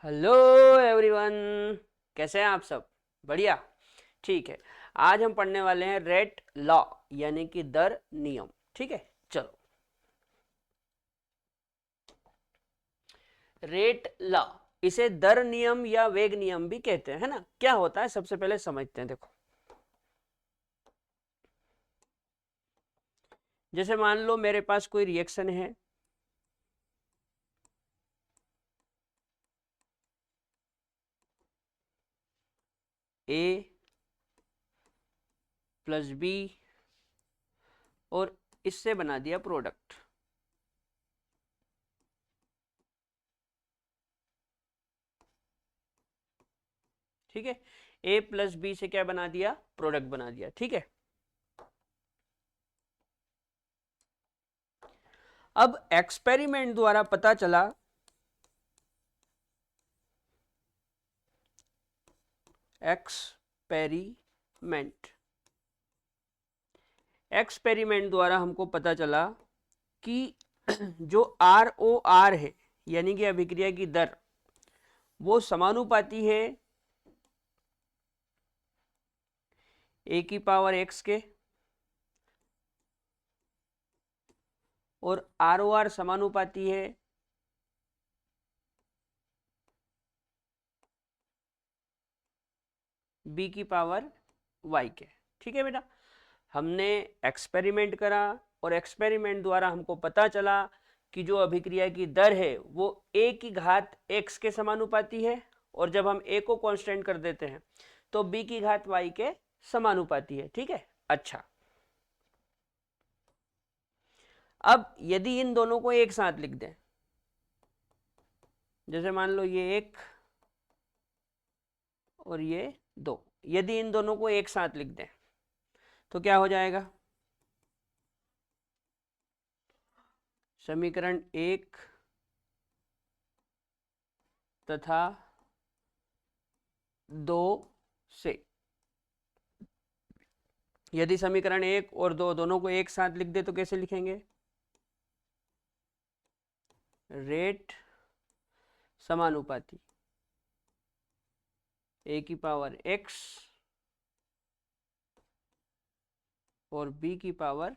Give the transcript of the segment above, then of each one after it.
Hello everyone, कैसे हैं आप सब? बढ़िया। ठीक है, आज हम पढ़ने वाले हैं रेट लॉ यानी कि दर नियम। ठीक है, चलो। रेट लॉ, इसे दर नियम या वेग नियम भी कहते हैं, है ना। क्या होता है सबसे पहले समझते हैं। देखो, जैसे मान लो मेरे पास कोई रिएक्शन है, ए प्लस बी, और इससे बना दिया प्रोडक्ट। ठीक है, ए प्लस बी से क्या बना दिया? प्रोडक्ट बना दिया। ठीक है, अब एक्सपेरिमेंट द्वारा पता चला, एक्सपेरिमेंट द्वारा हमको पता चला कि जो आर ओ आर है यानी कि अभिक्रिया की दर, वो समानुपाती है ए की पावर एक्स के, और आर ओ आर समानुपाती है बी की पावर वाई के। ठीक है बेटा, हमने एक्सपेरिमेंट करा और एक्सपेरिमेंट द्वारा हमको पता चला कि जो अभिक्रिया की दर है वो ए की घात एक्स के समानुपाती है, और जब हम ए को कांस्टेंट कर देते हैं तो बी की घात वाई के समानुपाती है। ठीक है, अच्छा। अब यदि इन दोनों को एक साथ लिख दें, जैसे मान लो ये एक और ये दो, यदि इन दोनों को एक साथ लिख दें तो क्या हो जाएगा? समीकरण एक तथा दो से, यदि समीकरण एक और दो दोनों को एक साथ लिख दे तो कैसे लिखेंगे? रेट समानुपाती ए की पावर एक्स और बी की पावर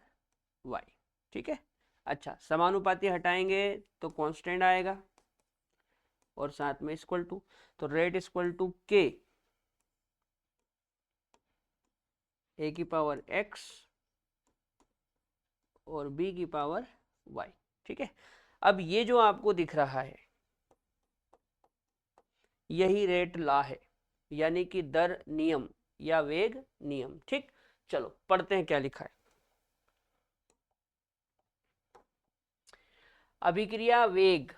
वाई। ठीक है, अच्छा। समानुपाती हटाएंगे तो कांस्टेंट आएगा और साथ में इक्वल टू, तो रेट इक्वल टू के ए की पावर एक्स और बी की पावर वाई। ठीक है, अब ये जो आपको दिख रहा है यही रेट लॉ है, यानी कि दर नियम या वेग नियम। ठीक, चलो पढ़ते हैं क्या लिखा है। अभिक्रिया वेग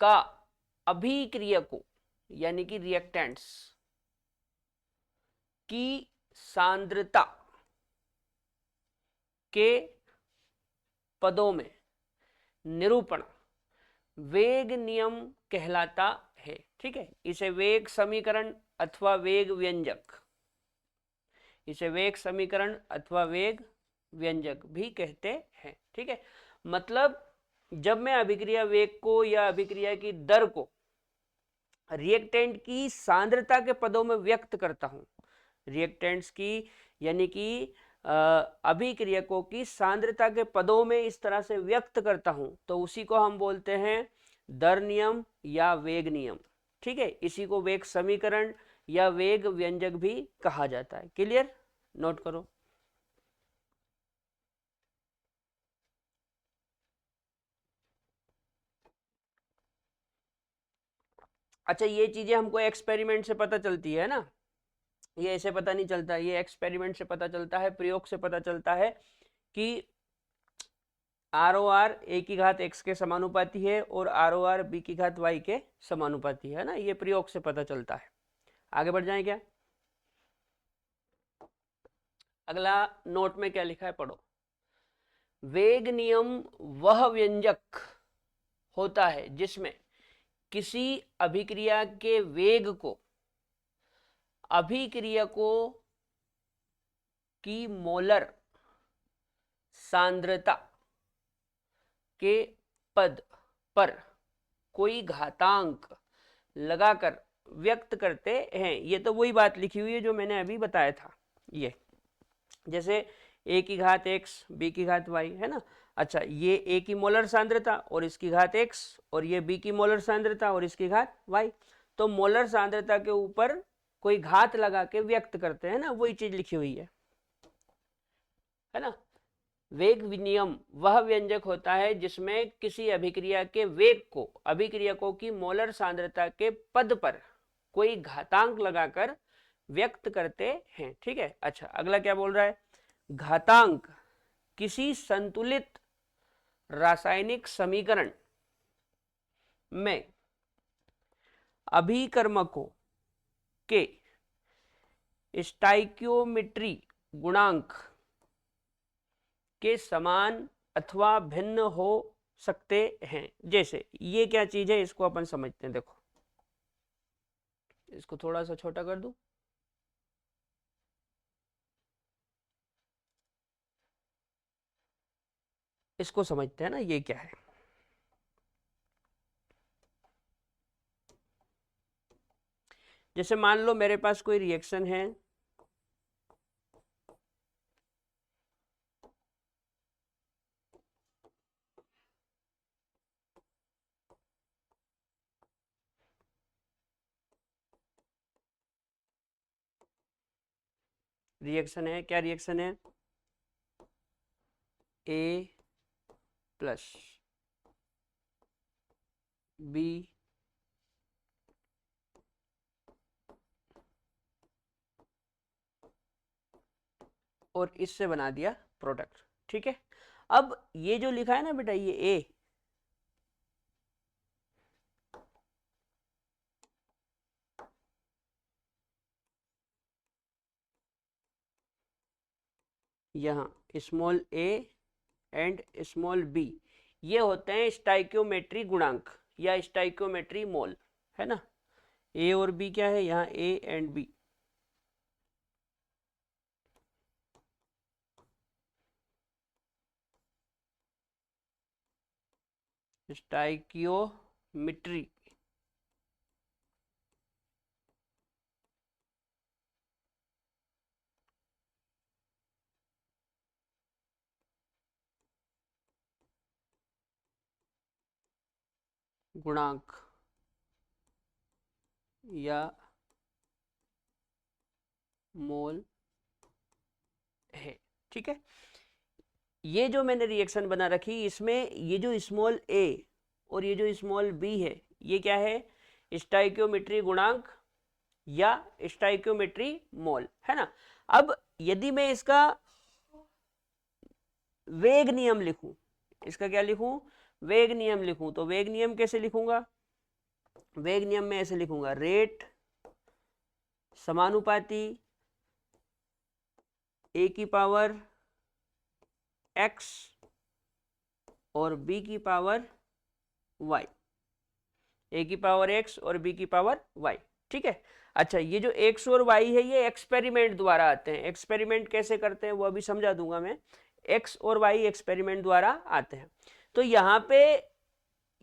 का अभिक्रियकों यानी कि रिएक्टेंट्स की सांद्रता के पदों में निरूपण वेग नियम कहलाता है। ठीक है, इसे वेग समीकरण अथवा वेग व्यंजक, इसे वेग समीकरण अथवा वेग व्यंजक भी कहते हैं। ठीक है, मतलब जब मैं अभिक्रिया वेग को या अभिक्रिया की दर को रिएक्टेंट की सांद्रता के पदों में व्यक्त करता हूं, रिएक्टेंट्स की यानी कि अभिक्रियकों की सांद्रता के पदों में इस तरह से व्यक्त करता हूं, तो उसी को हम बोलते हैं दर नियम या वेग नियम। ठीक है, इसी को वेग समीकरण या वेग व्यंजक भी कहा जाता है। क्लियर? नोट करो। अच्छा, ये चीजें हमको एक्सपेरिमेंट से पता चलती है ना, ये ऐसे पता नहीं चलता, ये एक्सपेरिमेंट से पता चलता है, प्रयोग से पता चलता है कि आर ओ आर ए की घात एक्स के समानुपाती है और आर ओ आर बी की घात वाई के समानुपाती है ना, ये प्रयोग से पता चलता है। आगे बढ़ जाए क्या? अगला नोट में क्या लिखा है पढ़ो। वेग नियम वह व्यंजक होता है जिसमें किसी अभिक्रिया के वेग को अभिक्रियकों की मोलर सांद्रता के पद पर कोई घातांक लगाकर व्यक्त करते हैं। ये तो वही बात लिखी हुई है जो मैंने अभी बताया था। ये जैसे a की घात x, b की घात y, है ना। अच्छा, ये a की मोलर सांद्रता और इसकी घात x, और ये b की मोलर सांद्रता और इसकी घात y। तो मोलर सांद्रता के ऊपर कोई घात लगा के व्यक्त करते हैं ना, वही चीज लिखी हुई है ना। वेग विनियम वह व्यंजक होता है जिसमें किसी अभिक्रिया के वेग को अभिक्रियकों की मोलर सांद्रता के पद पर कोई घातांक लगाकर व्यक्त करते हैं। ठीक है। अच्छा, अगला क्या बोल रहा है, घातांक किसी संतुलित रासायनिक समीकरण में अभिकर्मकों के स्टाइकियोमेट्री गुणांक के समान अथवा भिन्न हो सकते हैं। जैसे ये क्या चीज है, इसको अपन समझते हैं। देखो, इसको थोड़ा सा छोटा कर दूं। इसको समझते हैं ना, ये क्या है। जैसे मान लो मेरे पास कोई रिएक्शन है, रिएक्शन है, क्या रिएक्शन है, A प्लस B और इससे बना दिया प्रोडक्ट। ठीक है। अब ये जो लिखा है ना बेटा, ये A, यहाँ small a and small b, ये होते हैं स्टाइकियोमेट्री गुणांक या स्टाइकियोमेट्री मोल, है ना। a और b क्या है, यहाँ a एंड b। स्टाइकियोमेट्री गुणांक या मोल है। ठीक है। ये जो मैंने रिएक्शन बना रखी, इसमें ये जो स्मॉल a और ये जो स्मॉल b है, ये क्या है, स्टाइकियोमेट्री गुणांक या स्टाइकियोमेट्री मोल, है ना। अब यदि मैं इसका वेग नियम लिखूं, इसका क्या लिखूं, वेग नियम लिखूं, तो वेग नियम कैसे लिखूंगा, वेग नियम में ऐसे लिखूंगा, रेट समानुपाती a की पावर x और b की पावर y, a की पावर x और b की पावर y। ठीक है। अच्छा, ये जो x और y है, ये एक्सपेरिमेंट द्वारा आते हैं। एक्सपेरिमेंट कैसे करते हैं वो अभी समझा दूंगा मैं। x और y एक्सपेरिमेंट द्वारा आते हैं। तो यहाँ पे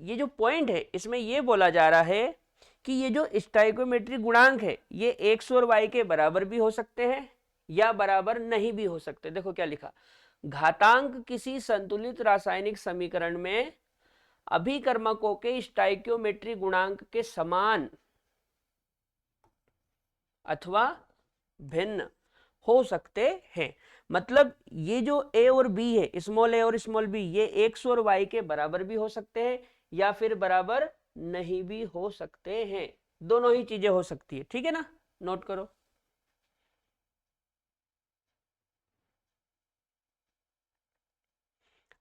ये जो पॉइंट है, इसमें ये बोला जा रहा है कि ये जो स्टाइकियोमेट्री गुणांक है, ये x और y के बराबर भी हो सकते हैं या बराबर नहीं भी हो सकते। देखो क्या लिखा, घातांक किसी संतुलित रासायनिक समीकरण में अभिकर्मकों के स्टाइकियोमेट्री गुणांक के समान अथवा भिन्न हो सकते हैं। मतलब ये जो a और b है, स्मॉल a और स्मॉल b, ये x और y के बराबर भी हो सकते हैं या फिर बराबर नहीं भी हो सकते हैं। दोनों ही चीजें हो सकती है। ठीक है ना, नोट करो।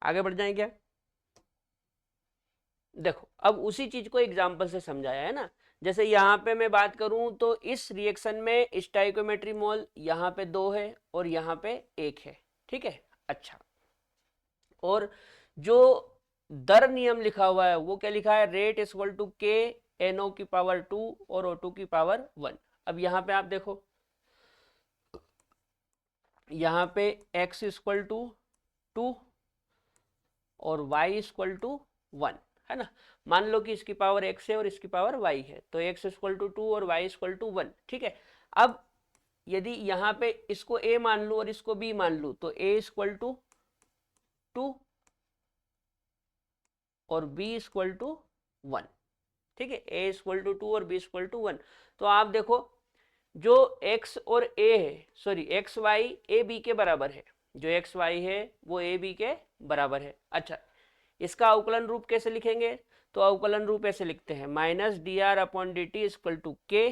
आगे बढ़ जाएं क्या। देखो, अब उसी चीज को एग्जांपल से समझाया है ना। जैसे यहाँ पे मैं बात करूं तो इस रिएक्शन में स्टाइकियोमेट्री मोल यहाँ पे 2 है और यहाँ पे 1 है। ठीक है। अच्छा, और जो दर नियम लिखा हुआ है वो क्या लिखा है, रेट इक्वल टू के NO की पावर 2 और O2 की पावर 1। अब यहाँ पे आप देखो, यहाँ पे x इक्वल टू 2 और y इक्वल टू 1, है ना। मान लो कि इसकी पावर x है और इसकी पावर y है, तो x इक्वल टू 2 और y इक्वल टू 1, ठीक है। अब यदि यहाँ पे इसको a मान लूँ और इसको b मान लूँ, तो a इक्वल टू 2 और b इक्वल टू 1, ठीक है। a इक्वल टू 2 और b इक्वल टू 1। तो आप देखो जो x और a है, sorry x y a b के बराबर है, जो x y है वो a b के बराबर है। अच्छा, इसका अवकलन रूप कैसे लिखेंगे? तो अवकलन रूप ऐसे लिखते हैं, minus D R upon D T equal to K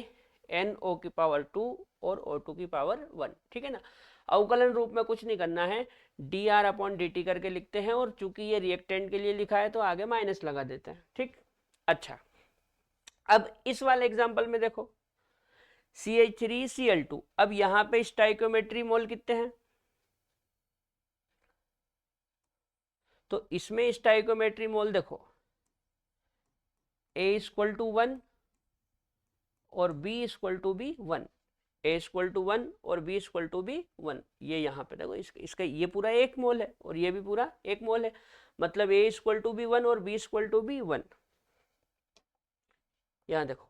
N O की पावर 2 और ओ टू की पावर 1, ठीक है ना। अवकलन रूप में कुछ नहीं करना है, D R upon D T करके लिखते हैं, और चूंकि ये रिएक्टेंट के लिए लिखा है तो आगे माइनस लगा देते हैं, ठीक। अच्छा, अब इस वाले एग्जाम्पल में देखो CH3Cl2, अब यहां पे स्टाइकोमेट्री मोल कितने हैं? तो इसमें स्टाइकोमेट्री मोल देखो A इक्वल टू 1 और B इक्वल टू भी 1, A इक्वल टू 1 और B इक्वल टू भी 1। ये यहाँ पे देखो इसका ये पूरा एक मोल है और ये भी पूरा एक मोल है, मतलब A इक्वल टू भी 1 और B इक्वल टू भी 1। यहाँ देखो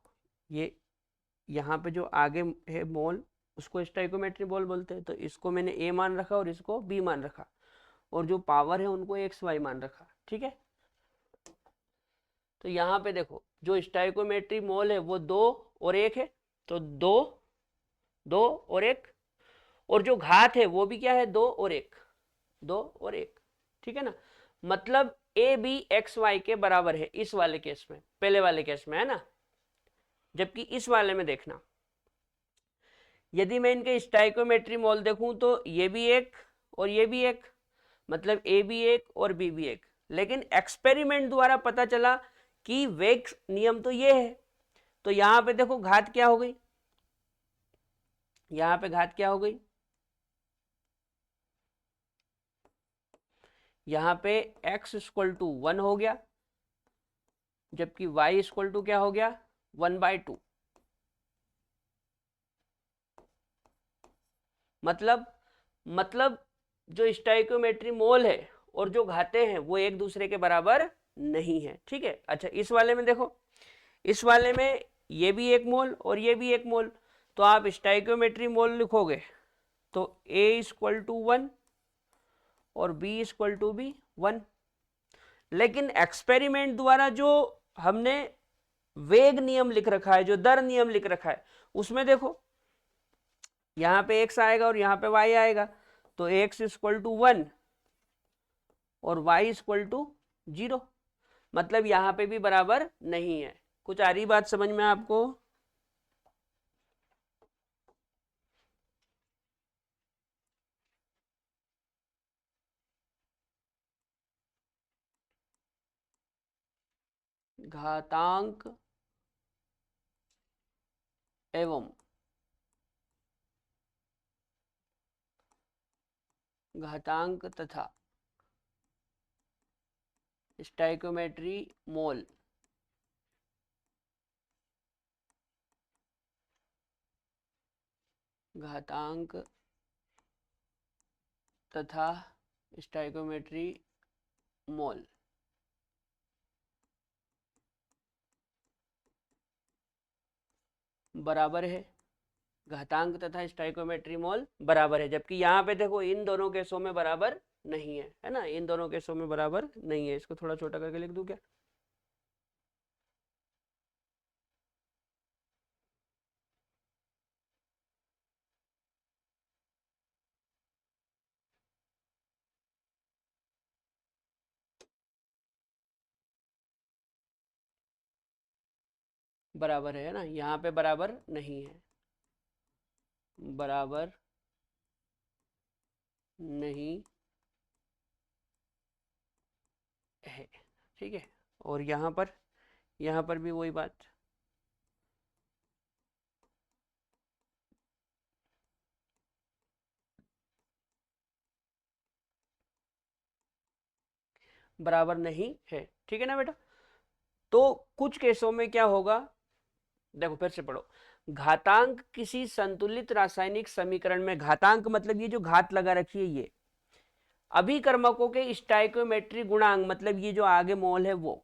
ये यहाँ पे जो आगे है मोल उसको स्टाइकोमेट्री मोल बोलते हैं, तो इसको मैंने A मान रखा और इसको B मान रखा, और जो पावर है उनको एक्स वाई मान रखा, ठीक है। तो यहाँ पे देखो जो स्टाइकोमेट्री मोल है वो 2 और 1 है, तो 2 2 और 1, और जो घात है वो भी क्या है 2 और 1, 2 और 1, ठीक है ना। मतलब ए बी एक्स वाई के बराबर है इस वाले केस में, पहले वाले केस में, है ना। जबकि इस वाले में देखना, यदि मैं इनके स्टाइकोमेट्री मोल देखूं तो ये भी एक और ये भी एक, मतलब ए भी एक और बी भी एक, लेकिन एक्सपेरिमेंट द्वारा पता चला कि वेग नियम तो ये है। तो यहां पे देखो घात क्या हो गई, यहां पे घात क्या हो गई, यहां पे x इक्वल टू 1 हो गया, जबकि y इक्वल टू क्या हो गया 1/2। मतलब जो स्टाइकोमेट्री मोल है और जो घाते हैं वो एक दूसरे के बराबर नहीं है, ठीक है। अच्छा, इस वाले में देखो, इस वाले में ये भी एक मोल और ये भी एक मोल, तो आप स्टाइकोमेट्री मोल लिखोगे तो a इक्वल टू 1 और b इक्वल टू भी 1। लेकिन एक्सपेरिमेंट द्वारा जो हमने वेग नियम लिख रखा है, जो दर नियम लिख रखा है, उसमें देखो यहां पे x आएगा और यहां पे y आएगा, तो x इक्वल टू 1 और y इक्वल टू 0, मतलब यहां पे भी बराबर नहीं है। कुछ आ रही बात समझ में आपको? घातांक एवं घातांक तथा स्टाइकोमेट्री मोल घातांक तथा स्टाइकोमेट्री मोल बराबर है, घातांक तथा स्टाइकोमेट्री मोल बराबर है, जबकि यहाँ पे देखो इन दोनों केसों में बराबर नहीं है, है ना, इन दोनों केसों में बराबर नहीं है। इसको थोड़ा छोटा करके लिख दूं क्या? बराबर है ना, यहाँ पे बराबर नहीं है, बराबर नहीं है, ठीक है। और यहाँ पर भी वही बात, बराबर नहीं है, ठीक है ना बेटा। तो कुछ केसों में क्या होगा, देखो फिर से पढ़ो, घातांक किसी संतुलित रासायनिक समीकरण में, घातांक मतलब ये जो घात लगा रखी है ये, अभिकर्मकों के स्टाइकोमेट्री गुणांक, मतलब ये जो आगे मोल है वो,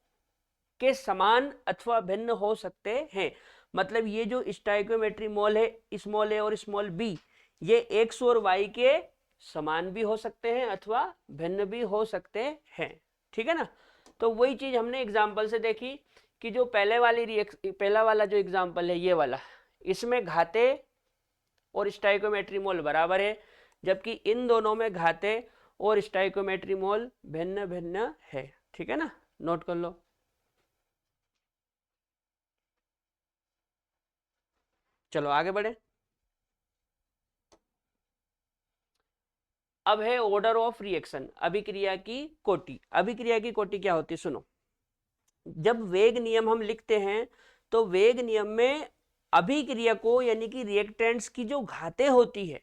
के समान अथवा भिन्न हो सकते हैं। मतलब ये जो स्टोइकोमेट्री मोल है, स्मॉल ए और स्मॉल बी, ये एक्स और वाई के समान भी हो सकते हैं अथवा भिन्न भी हो सकते हैं। ठीक है ना। तो वही चीज हमने एग्जाम्पल से देखी कि जो पहला वाला जो एग्जाम्पल है ये वाला, इसमें घाते और स्टोइकोमेट्री मोल बराबर है, जबकि इन दोनों में घाते और स्टोइकोमेट्री मोल भिन्न भिन्न है। ठीक है ना, नोट कर लो। चलो आगे बढ़े। अब है ऑर्डर ऑफ रिएक्शन, अभिक्रिया की कोटि। अभिक्रिया की कोटि क्या होती है, सुनो। जब वेग नियम हम लिखते हैं तो वेग नियम में अभिक्रिया को यानी कि रिएक्टेंट्स की जो घातें होती है,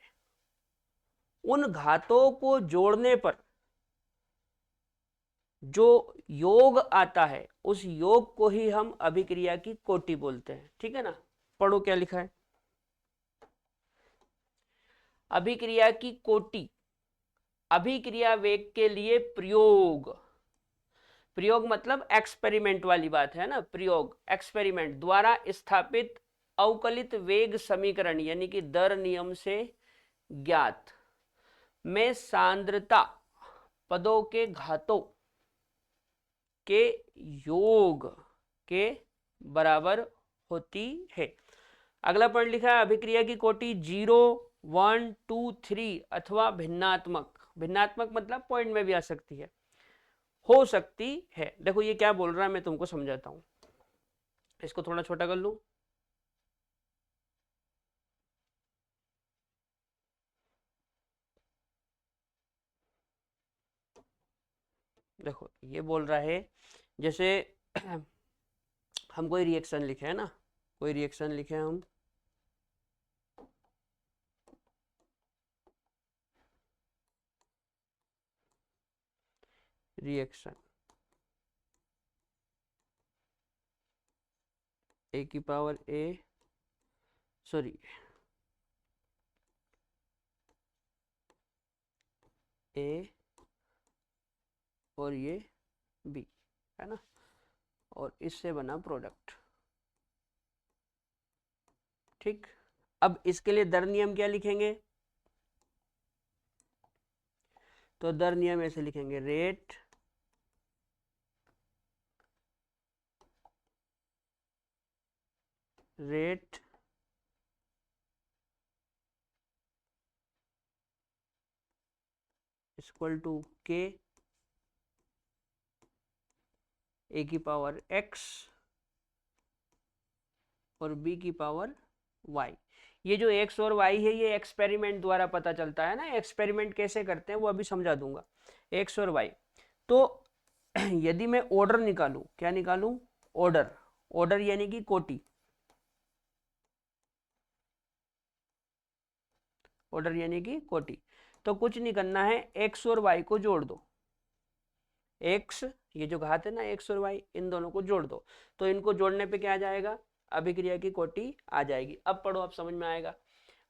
उन घातों को जोड़ने पर जो योग आता है, उस योग को ही हम अभिक्रिया की कोटि बोलते हैं। ठीक है ना। पढ़ो क्या लिखा है। अभिक्रिया की कोटि, अभिक्रिया वेग के लिए प्रयोग। प्रयोग मतलब एक्सपेरिमेंट वाली बात है ना। प्रयोग एक्सपेरिमेंट द्वारा स्थापित अवकलित वेग समीकरण यानी कि दर नियम से ज्ञात में सांद्रता पदों के घातों के योग के बराबर होती है। अगला पॉइंट लिखा है, अभिक्रिया की कोटि 0, 1, 2, 3 अथवा भिन्नात्मक। भिन्नात्मक मतलब पॉइंट में भी आ सकती है, हो सकती है। देखो ये क्या बोल रहा है, मैं तुमको समझाता हूं। इसको थोड़ा छोटा कर लूं। देखो ये बोल रहा है, जैसे हम कोई रिएक्शन लिखे है ना, कोई रिएक्शन लिखे हम, रिएक्शन ए की पावर ए, सॉरी ए और ये बी है ना, और इससे बना प्रोडक्ट। ठीक। अब इसके लिए दर नियम क्या लिखेंगे, तो दर नियम ऐसे लिखेंगे, रेट रेट इक्वल टू के ए की पावर एक्स और बी की पावर वाई। ये जो एक्स और वाई है ये एक्सपेरिमेंट द्वारा पता चलता है ना। एक्सपेरिमेंट कैसे करते हैं वो अभी समझा दूंगा। एक्स और वाई, तो यदि मैं ऑर्डर निकालूं, क्या निकालूं, ऑर्डर। ऑर्डर यानी कि कोटि, ऑर्डर यानी कि कोटि। तो कुछ नहीं करना है, एक्स और वाई को जोड़ दो। एक्स, ये जो घात है ना एक्स और वाई, इन दोनों को जोड़ दो, तो इनको जोड़ने पे क्या आ जाएगा, अभिक्रिया की कोटि आ जाएगी। अब पढ़ो, अब समझ में आएगा।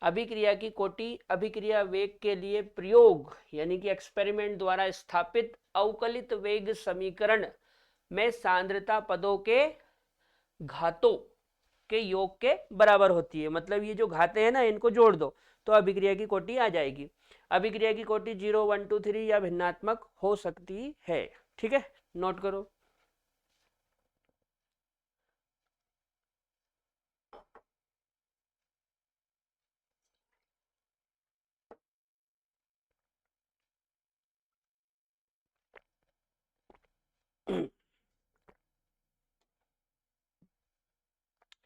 अभिक्रिया की कोटि अभिक्रिया वेग के लिए प्रयोग यानी कि एक्सपेरिमेंट द्वारा स्थापित अवकलित वेग समीकरण में सांद्रता पदों के घातों के योग के बराबर होती है। मतलब ये जो घाते हैं ना, इनको जोड़ दो तो अभिक्रिया की कोटि आ जाएगी। अभिक्रिया की कोटि 0, 1, 2, 3 या भिन्नात्मक हो सकती है। ठीक है, नोट करो।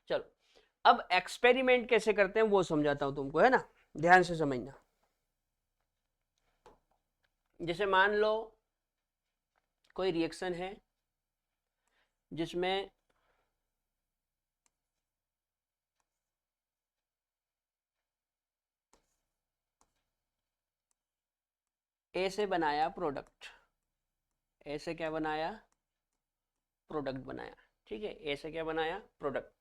चलो अब एक्सपेरिमेंट कैसे करते हैं वो समझाता हूं तुमको, है ना। ध्यान से समझना। जैसे मान लो कोई रिएक्शन है जिसमें ए से बनाया प्रोडक्ट, ए से क्या बनाया, प्रोडक्ट बनाया। ठीक है, ए से क्या बनाया, प्रोडक्ट,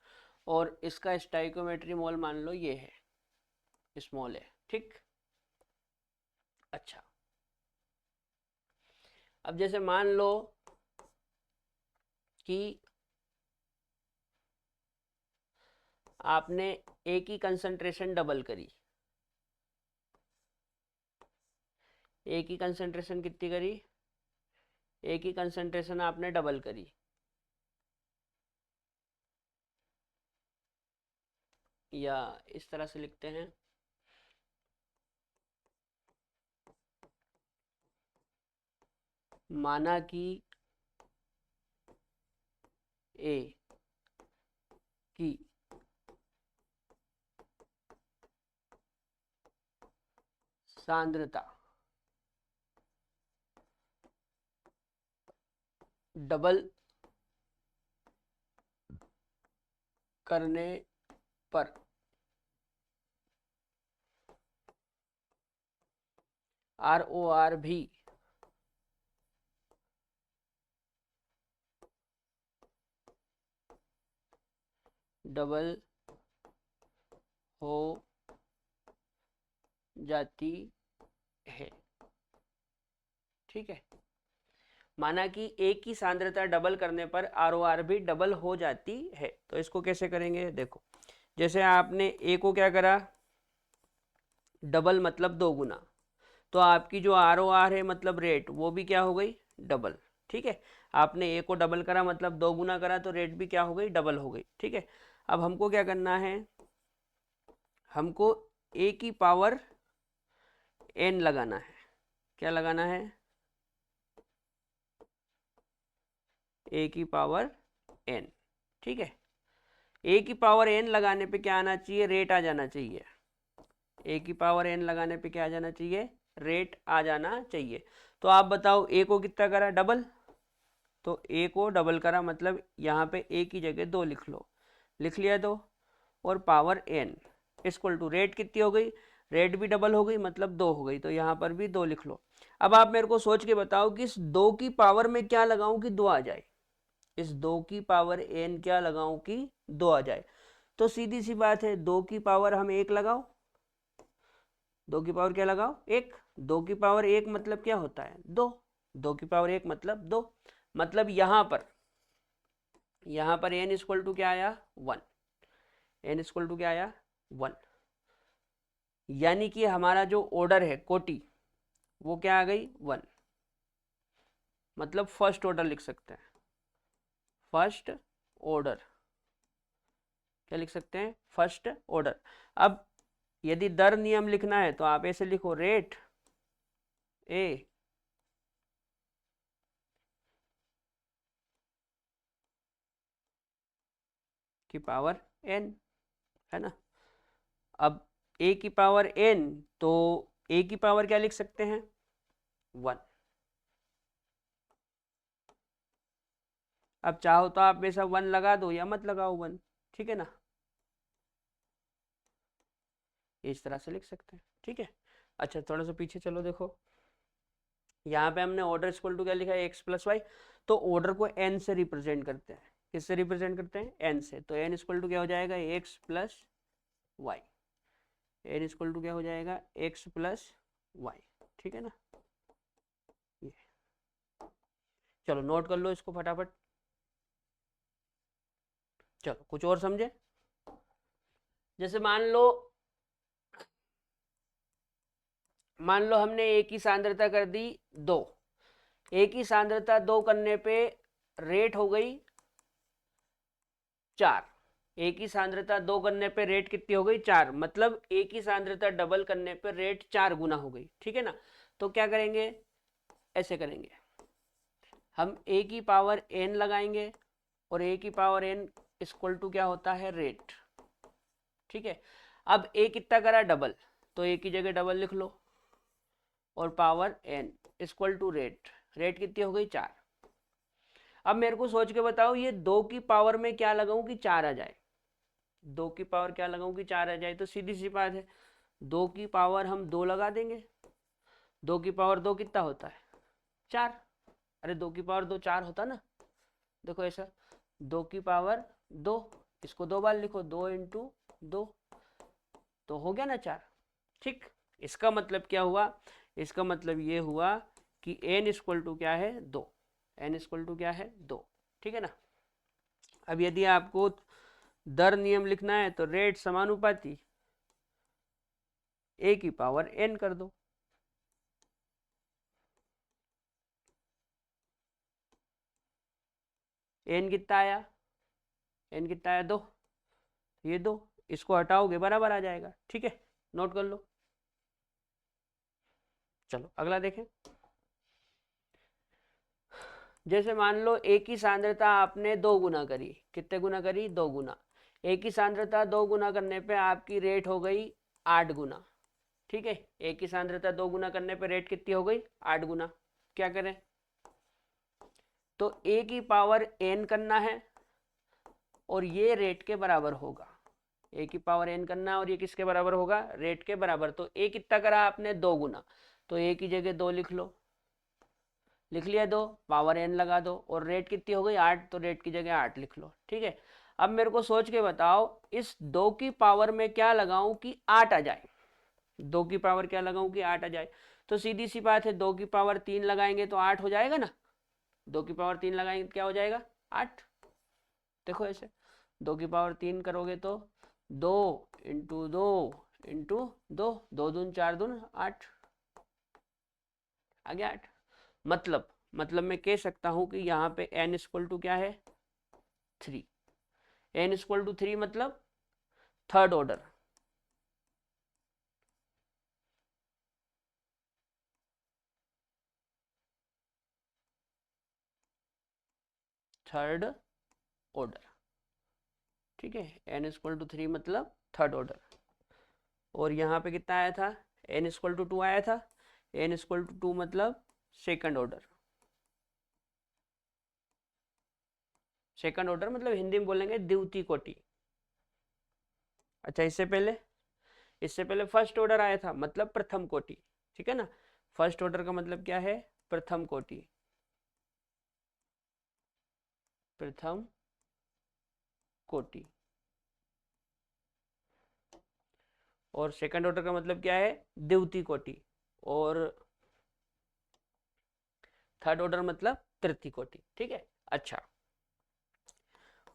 और इसका स्टोइकोमेट्री मोल मान लो ये है, स्मॉल है। ठीक। अच्छा, अब जैसे मान लो कि आपने ए की कंसंट्रेशन डबल करी, ए की कंसंट्रेशन कितनी करी, ए की कंसंट्रेशन आपने डबल करी, या इस तरह से लिखते हैं, माना कि ए की सांद्रता डबल करने पर ROR भी डबल हो जाती है। ठीक है, माना कि ए की सांद्रता डबल करने पर ROR भी डबल हो जाती है। तो इसको कैसे करेंगे, देखो, जैसे आपने ए को क्या करा, डबल मतलब दो गुना, तो आपकी जो ROR है मतलब रेट, वो भी क्या हो गई, डबल। ठीक है, आपने ए को डबल करा मतलब दो गुना करा, तो रेट भी क्या हो गई, डबल हो गई। ठीक है, अब हमको क्या करना है, हमको ए की पावर n लगाना है। क्या लगाना है, ए की पावर n। ठीक है, ए की पावर n लगाने पे क्या आना चाहिए, रेट आ जाना चाहिए। ए की पावर n लगाने पे क्या आ जाना चाहिए, रेट आ जाना चाहिए। तो आप बताओ ए को कितना करा, डबल, तो ए को डबल करा मतलब यहाँ पे ए की जगह दो लिख लो, लिख लिया दो, और power n equal to rate कितनी हो गई, रेट भी डबल हो गई मतलब दो हो गई, तो यहाँ पर भी दो लिख लो। अब आप मेरे को सोच के बताओ कि इस दो की पावर में क्या लगाऊं कि दो आ जाए, इस दो की पावर n क्या लगाऊं कि दो आ जाए। तो सीधी सी बात है, दो की पावर हम एक लगाओ, दो की पावर क्या लगाओ, एक, दो की पावर एक मतलब क्या होता है, दो, दो की पावर एक मतलब दो, मतलब यहाँ पर n इक्वल टू क्या आया, वन, n इक्वल टू क्या आया, वन, यानी कि हमारा जो ऑर्डर है कोटि, वो क्या आ गई, वन, मतलब फर्स्ट ऑर्डर लिख सकते हैं, फर्स्ट ऑर्डर, क्या लिख सकते हैं, फर्स्ट ऑर्डर। अब यदि दर नियम लिखना है तो आप ऐसे लिखो, रेट ए की पावर n, है ना। अब a की पावर n, तो a की पावर क्या लिख सकते हैं, वन। अब चाहो तो आप में सब वन लगा दो या मत लगाओ वन, ठीक है ना, इस तरह से लिख सकते हैं। ठीक है, अच्छा थोड़ा सा पीछे चलो, देखो यहाँ पे हमने ऑर्डर इक्वल टू क्या लिखा है, एक्स प्लस वाई, तो ऑर्डर को n से रिप्रेजेंट करते हैं, किससे रिप्रेजेंट करते हैं, n से, तो n इक्वल टू क्या हो जाएगा, X plus Y, n equal to क्या हो जाएगा, एक्स प्लस वाई। ठीक है ना, ये चलो नोट कर लो इसको फटाफट। चलो कुछ और समझे, जैसे मान लो हमने ए की सांद्रता कर दी दो, ए की सांद्रता दो करने पे रेट हो गई चार, ए की सांद्रता दो करने पे रेट कितनी हो गई, चार, मतलब ए की सांद्रता डबल करने पे रेट चार गुना हो गई। ठीक है ना, तो क्या करेंगे, ऐसे करेंगे, हम ए की पावर n लगाएंगे, और ए की पावर n इक्वल टू क्या होता है, रेट। ठीक है, अब ए कितना करा, डबल, तो ए की जगह डबल लिख लो, और power n equal to rate, rate कितनी हो गई, चार। अब मेरे को सोच के बताओ, ये दो की पावर में क्या लगाऊं कि चार आ जाए, दो की पावर क्या लगाऊं कि चार आ जाए, तो सीधी सी बात है, दो की पावर हम दो लगा देंगे, दो की पावर दो कितना होता है, चार, अरे दो की पावर दो चार होता ना, देखो ऐसा, दो की पावर दो, इसको दो बार लिखो, दो इंटू दो, तो हो गया ना चार। ठीक, इसका मतलब क्या हुआ, इसका मतलब ये हुआ कि n इक्वल टू क्या है, दो, n इक्वल टू क्या है, दो। ठीक है ना, अब यदि आपको दर नियम लिखना है तो रेट समानुपाती ए की पावर एन कर दो। एन कितना आया, एन कितना आया 2, ये 2, इसको हटाओगे बराबर आ जाएगा। ठीक है, नोट कर लो। चलो अगला देखें। जैसे मान लो ए की सांद्रता आपने 2 गुना करी, कितने गुना करी, 2 गुना। ए की सांद्रता 2 गुना करने पे आपकी रेट हो गई 8 गुना। ठीक है, ए की सांद्रता 2 गुना करने पे रेट कितनी हो गई, 8 गुना। क्या करें, तो ए की पावर एन करना है और ये रेट के बराबर होगा। ए की पावर एन करना है और ये किसके बराबर होगा, रेट के बराबर। तो ए कितना करा आपने, 2 गुना, तो ए की जगह 2 लिख लो, लिख लिया 2, पावर एन लगा दो और रेट कितनी हो गई 8, तो रेट की जगह 8 लिख लो। ठीक है, अब मेरे को सोच के बताओ इस 2 की पावर में क्या लगाऊं कि 8 आ जाए। 2 की पावर क्या लगाऊं कि 8 आ जाए, तो सीधी सी बात है 2 की पावर 3 लगाएंगे तो 8 हो जाएगा ना। 2 की पावर 3 लगाएंगे तो क्या हो जाएगा, 8। देखो ऐसे 2 की पावर 3 करोगे तो 2 इंटू 2 इंटू 2, 2 दून 4 दून 8, आ गया 8। मतलब मैं कह सकता हूं कि यहाँ पे n इक्वल टू क्या है, 3। n इक्वल टू 3 मतलब थर्ड ऑर्डर। थर्ड ऑर्डर, ठीक है, n इक्वल टू 3 मतलब थर्ड ऑर्डर। और यहाँ पे कितना आया था, n इक्वल टू 2 आया था। n इक्वल टू 2 मतलब सेकंड ऑर्डर। सेकंड ऑर्डर मतलब हिंदी में बोलेंगे द्वितीय कोटि। अच्छा, इससे पहले फर्स्ट ऑर्डर आया था मतलब प्रथम कोटि। ठीक है ना, फर्स्ट ऑर्डर का मतलब क्या है, प्रथम कोटि, प्रथम कोटि। और सेकंड ऑर्डर का मतलब क्या है, द्वितीय कोटि। और थर्ड ऑर्डर मतलब तृतीय कोटि। ठीक है, अच्छा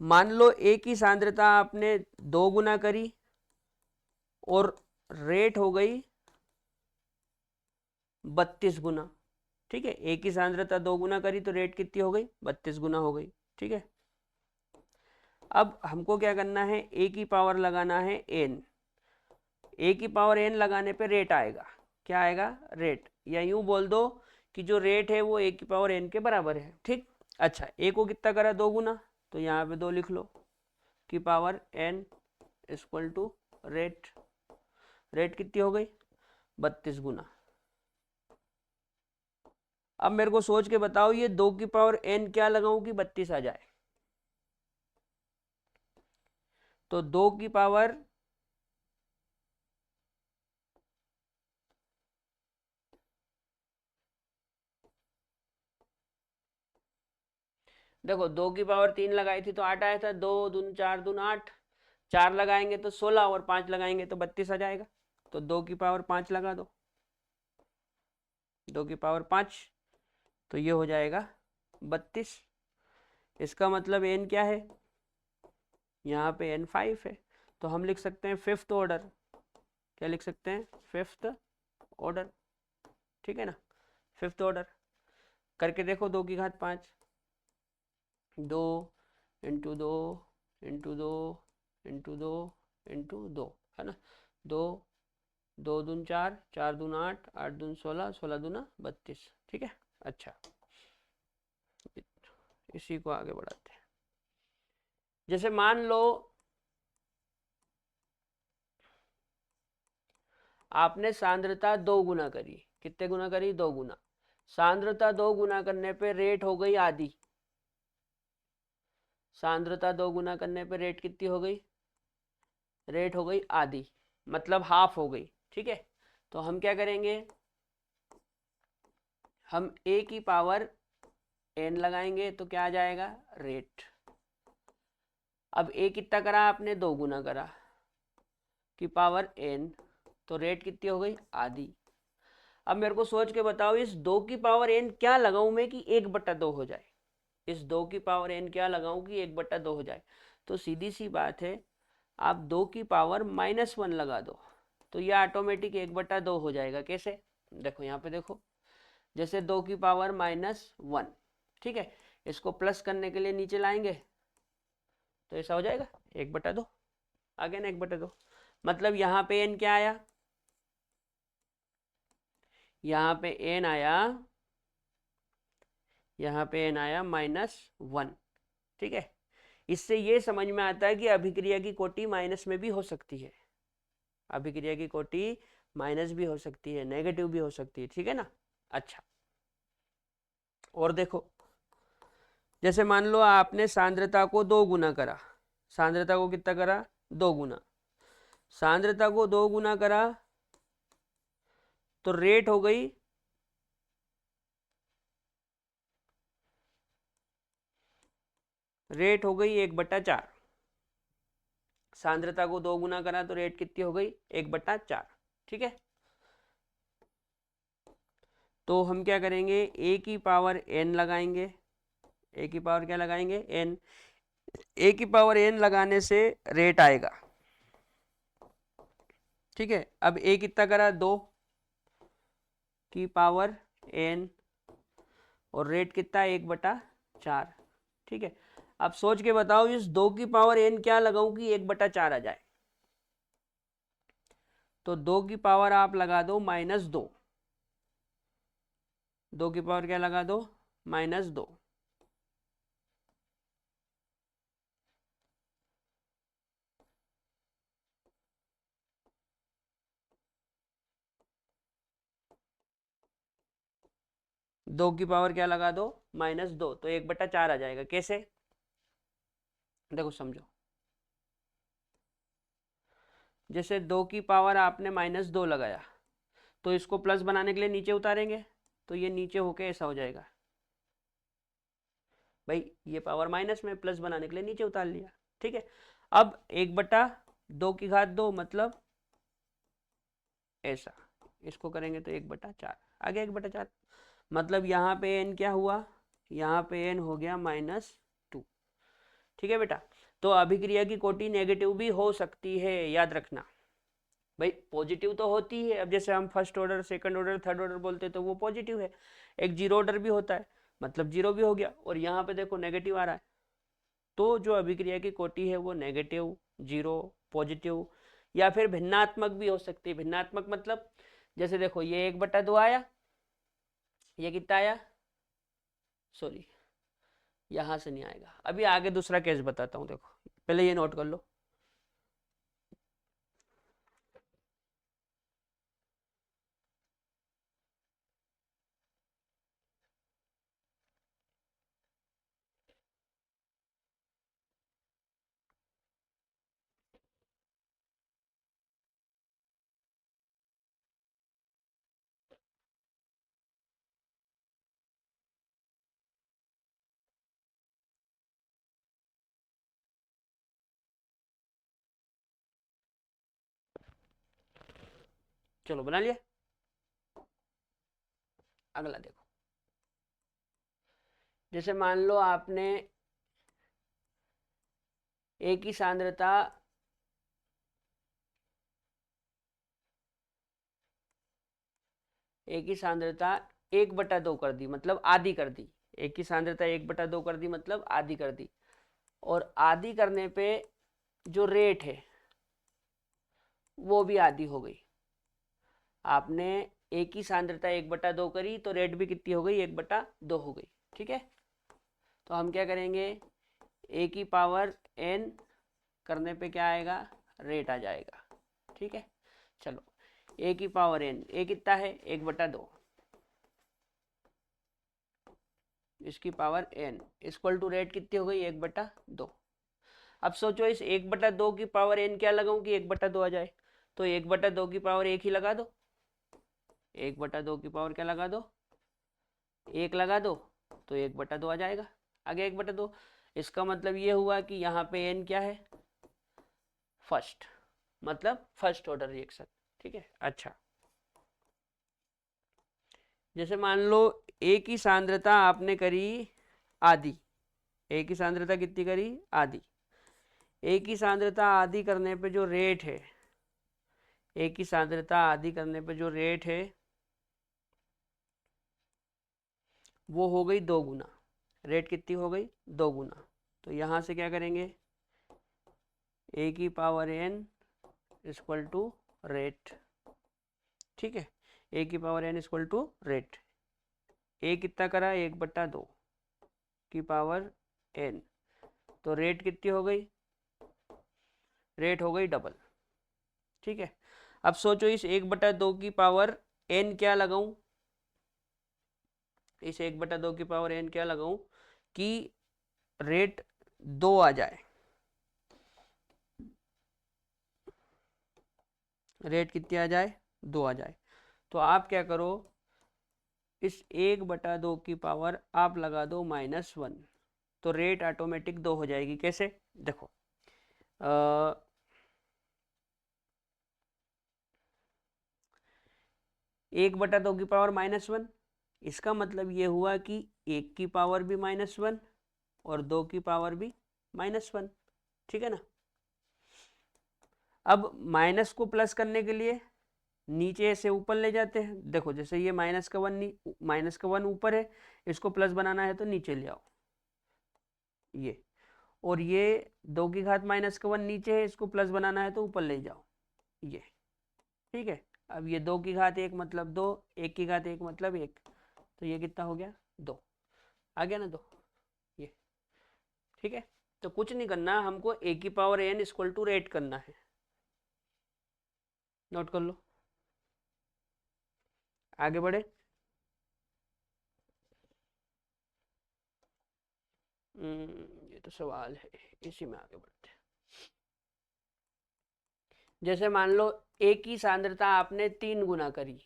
मान लो ए की सांद्रता आपने 2 गुना करी और रेट हो गई 32 गुना। ठीक है, ए की सांद्रता 2 गुना करी तो रेट कितनी हो गई, 32 गुना हो गई। ठीक है, अब हमको क्या करना है, ए की पावर लगाना है एन। ए की पावर एन लगाने पे रेट आएगा, क्या आएगा, रेट, या यूं बोल दो कि जो रेट है वो ए की पावर एन के बराबर है। ठीक, अच्छा ए को कितना करा, 2 गुना, तो यहाँ पे 2 लिख लो की power N equal to rate. Rate कितनी हो गई, 32 गुना। अब मेरे को सोच के बताओ ये 2 की पावर एन क्या लगाऊं कि 32 आ जाए, तो 2 की पावर देखो 2 की पावर 3 लगाई थी तो 8 आया था, 2 दून 4 दून 8, 4 लगाएंगे तो 16 और 5 लगाएंगे तो 32 आ जाएगा। तो 2 की पावर 5 लगा दो, 2 की पावर 5, तो ये हो जाएगा 32। इसका मतलब एन क्या है, यहाँ पे एन 5 है, तो हम लिख सकते हैं फिफ्थ ऑर्डर। क्या लिख सकते हैं, फिफ्थ ऑर्डर। ठीक है ना, फिफ्थ ऑर्डर। करके देखो 2 की घात 5, 2 इंटू 2 इंटू 2 इंटू 2 इंटू 2, है ना, 2, 2 दून 4, 4 दून 8, 8 दून 16, 16 दूना 32। ठीक है, अच्छा इसी को आगे बढ़ाते हैं। जैसे मान लो आपने सांद्रता 2 गुना करी, कितने गुना करी, 2 गुना। सांद्रता 2 गुना करने पे रेट हो गई आधी। सांद्रता 2 गुना करने पे रेट कितनी हो गई, रेट हो गई आधी, मतलब हाफ हो गई। ठीक है, तो हम क्या करेंगे, हम ए की पावर एन लगाएंगे तो क्या आ जाएगा, रेट। अब ए कितना करा आपने, 2 गुना करा की पावर एन, तो रेट कितनी हो गई, आधी। अब मेरे को सोच के बताओ इस 2 की पावर एन क्या लगाऊं मैं कि 1/2 हो जाए। इस 2 की पावर एन क्या लगाऊं कि 1/2 हो जाए। तो सीधी सी बात है, आप 2 की पावर -1 लगा दो तो ये ऑटोमेटिक 1/2 हो जाएगा। कैसे? देखो यहाँ पे देखो, जैसे 2 की पावर -1, ठीक है, इसको प्लस करने के लिए नीचे लाएंगे तो ऐसा हो जाएगा 1/2, आ गया ना 1/2। मतलब यहाँ पे n क्या आया, यहाँ पे n आया, यहाँ पे n आया -1, ठीक है। इससे ये समझ में आता है कि अभिक्रिया की कोटि माइनस में भी हो सकती है, अभिक्रिया की कोटि माइनस भी हो सकती है, नेगेटिव भी हो सकती है, ठीक है ना। अच्छा, और देखो, जैसे मान लो आपने सांद्रता को 2 गुना करा, सांद्रता को कितना करा, 2 गुना, सांद्रता को 2 गुना करा तो रेट हो गई रेट हो गई 1/4। सांद्रता को 2 गुना करा तो रेट कितनी हो गई, 1/4, ठीक है। तो हम क्या करेंगे, a की पावर n लगाएंगे, a की पावर क्या लगाएंगे, n, a की पावर n लगाने से रेट आएगा, ठीक है। अब a कितना करा, 2 की पावर n, और रेट कितना, 1/4, ठीक है। अब सोच के बताओ, इस 2 की पावर n क्या लगाऊं कि 1/4 आ जाए, तो 2 की पावर आप लगा दो -2, 2 की पावर क्या लगा दो, -2, दो की पावर क्या लगा दो, -2, तो 1/4 आ जाएगा। कैसे, देखो समझो, जैसे 2 की पावर आपने -2 लगाया तो इसको प्लस बनाने के लिए नीचे उतारेंगे तो ये नीचे होके ऐसा हो जाएगा, भाई ये पावर माइनस में, प्लस बनाने के लिए नीचे उतार लिया, ठीक है। अब 1/2 की घात 2 मतलब ऐसा, इसको करेंगे तो 1/4 आ गया, 1/4। मतलब यहाँ पे n क्या हुआ, यहाँ पे n हो गया -2, ठीक है बेटा। तो अभिक्रिया की कोटि नेगेटिव भी हो सकती है, याद रखना भाई, पॉजिटिव तो होती है। अब जैसे हम first order, second order, third order बोलते हैं तो वो पॉजिटिव है, एक जीरो ऑर्डर भी होता है, मतलब जीरो भी हो गया, और यहाँ पे देखो नेगेटिव आ रहा है, तो जो अभिक्रिया की कोटि है वो नेगेटिव, जीरो, पॉजिटिव या फिर भिन्नात्मक भी हो सकती है। भिन्नात्मक मतलब जैसे देखो ये 1/2 आया, ये कितना आया, सॉरी यहां से नहीं आएगा, अभी आगे दूसरा केस बताता हूँ, देखो पहले ये नोट कर लो। चलो बना लिया, अगला देखो, जैसे मान लो आपने एक ही सांद्रता एक ही सांद्रता 1/2 कर दी, मतलब आधी कर दी, एक ही सांद्रता 1/2 कर दी मतलब आधी कर दी, और आधी करने पे जो रेट है वो भी आधी हो गई। आपने एक ही सांद्रता 1/2 करी तो रेट भी कितनी हो गई, 1/2 हो गई, ठीक है। तो हम क्या करेंगे, ए की पावर n करने पे क्या आएगा, रेट आ जाएगा, ठीक है। चलो ए की पावर n, ए कितना है, 1/2, इसकी power n equal to rate कितनी हो गई, 1/2। अब सोचो इस 1/2 की पावर n क्या लगाऊं कि 1/2 आ जाए, तो 1/2 की पावर एक ही लगा दो, 1/2 की पावर क्या लगा दो, एक लगा दो, तो 1/2 आ जाएगा, आगे 1/2। इसका मतलब ये हुआ कि यहाँ पे n क्या है, फर्स्ट, मतलब फर्स्ट ऑर्डर रिएक्शन, ठीक है। अच्छा, जैसे मान लो एक ही सांद्रता आपने करी आधी, एक ही सांद्रता कितनी करी, आधी, ए की सांद्रता आधी करने पे जो रेट है, ए की सांद्रता आधी करने पे जो रेट है वो हो गई 2 गुना। रेट कितनी हो गई? 2 गुना। तो यहाँ से क्या करेंगे, ए की power n equal to rate. ठीक है, ए की power n equal to rate. A कितना करा? 1/2 की पावर n। तो रेट कितनी हो गई? रेट हो गई डबल। ठीक है, अब सोचो इस 1/2 की पावर n क्या लगाऊं, इस 1/2 की पावर n क्या लगाऊं कि रेट 2 आ जाए, रेट कितनी आ जाए? 2 आ जाए। तो आप क्या करो, इस 1/2 की पावर आप लगा दो -1, तो रेट ऑटोमेटिक 2 हो जाएगी। कैसे? देखो 1/2 की पावर -1, इसका मतलब ये हुआ कि 1 की पावर भी -1 और 2 की पावर भी -1। ठीक है ना। अब माइनस को प्लस करने के लिए नीचे से ऊपर ले जाते हैं। देखो जैसे ये -1 ऊपर है, इसको प्लस बनाना है तो नीचे ले आओ ये, और ये 2 की घात -1 नीचे है, इसको प्लस बनाना है तो ऊपर ले जाओ ये। ठीक है, अब ये 2 की घात 1 मतलब 2, 1 की घात 1 मतलब 1, तो ये कितना हो गया? 2 आ गया ना 2 ये। ठीक है, तो कुछ नहीं करना, हमको ए की power n equal to rate करना है। नोट कर लो, आगे बढ़े। ये तो सवाल है, इसी में आगे बढ़ते हैं। जैसे मान लो ए की सांद्रता आपने 3 गुना करी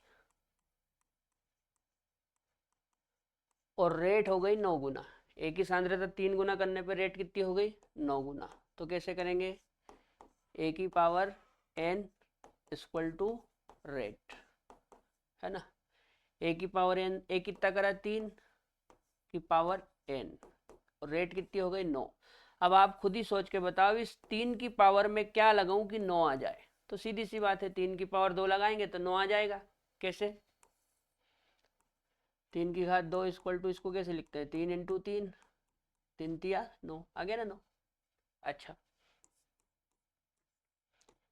और रेट हो गई 9 गुना। ए की सांद्रता 3 गुना करने पर रेट कितनी हो गई? 9 गुना। तो कैसे करेंगे, ए की power n equal to rate, है ना। ए की पावर n, ए कितना करा? 3 की पावर n, और रेट कितनी हो गई? 9। अब आप खुद ही सोच के बताओ, इस 3 की पावर में क्या लगाऊं कि 9 आ जाए? तो सीधी सी बात है, 3 की पावर 2 लगाएंगे तो 9 आ जाएगा। कैसे? 3 की घात 2 इक्वल टू, इसको कैसे लिखते हैं? 3 इंटू 3, 3 तिया 9, आ गया ना 9। अच्छा,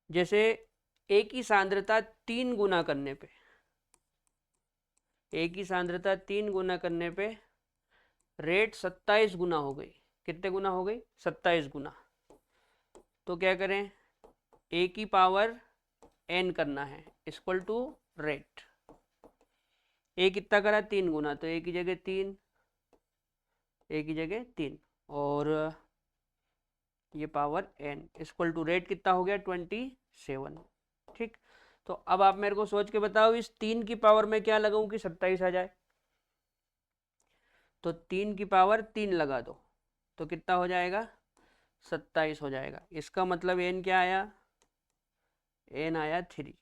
जैसे ए की सांद्रता 3 गुना करने पे, ए की सांद्रता 3 गुना करने पे रेट 27 गुना हो गई। कितने गुना हो गई? 27 गुना। तो क्या करें, ए की पावर n करना है इक्वल टू रेट। ए कितना करा? 3 गुना, तो ए की जगह 3, ए की जगह 3, और ये power n equal to rate कितना हो गया? 27। ठीक, तो अब आप मेरे को सोच के बताओ, इस 3 की पावर में क्या लगाऊं कि 27 आ जाए? तो 3 की पावर 3 लगा दो, तो कितना हो जाएगा? 27 हो जाएगा। इसका मतलब n क्या आया? n आया 3।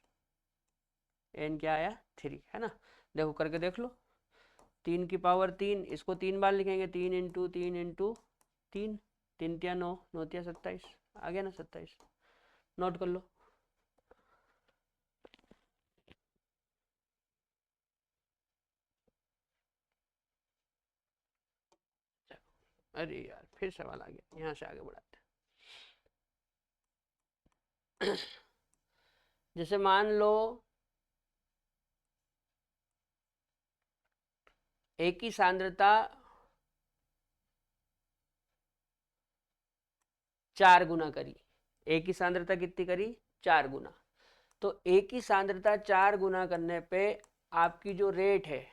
n क्या आया? 3, है ना। देखो करके देख लो, 3 की पावर 3, इसको 3 बार लिखेंगे, 3 इंटू 3 इंटू 3, 3 तिया 9, 9 तिया 27, आ गया ना 27। नोट कर लो। अरे यार फिर सवाल आ गया, यहाँ से आगे बढ़ाते हैं। जैसे मान लो ए की सांद्रता 4 गुना करी, ए की सांद्रता कितनी करी? 4 गुना। तो ए की सांद्रता 4 गुना करने पे आपकी जो रेट है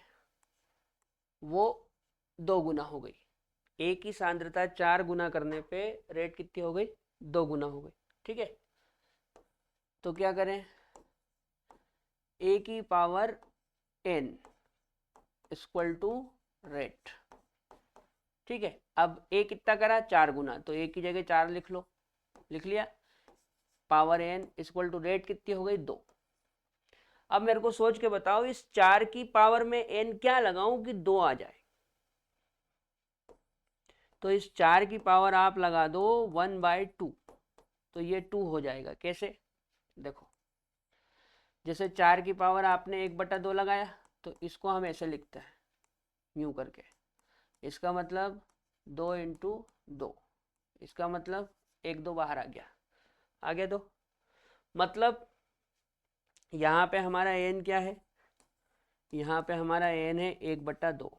वो 2 गुना हो गई। ए की सांद्रता 4 गुना करने पे रेट कितनी हो गई? 2 गुना हो गई। ठीक है, तो क्या करें, ए की power n equal to rate. ठीक है, अब ए कितना करा? 4 गुना, तो ए की जगह 4 लिख लो, लिख लिया। Power n equal to rate कितनी हो गई? 2। अब मेरे को सोच के बताओ, इस 4 की पावर में n क्या लगाऊं कि 2 आ जाए? तो इस 4 की पावर आप लगा दो 1/2, तो ये 2 हो जाएगा। कैसे? देखो, जैसे 4 की पावर आपने 1/2 लगाया, तो इसको हम ऐसे लिखते हैं म्यू करके। इसका मतलब 2 इंटू 2, इसका मतलब 1 2 बाहर आ गया, आ गया 2। मतलब यहाँ पे हमारा एन क्या है? यहाँ पे हमारा एन है 1/2।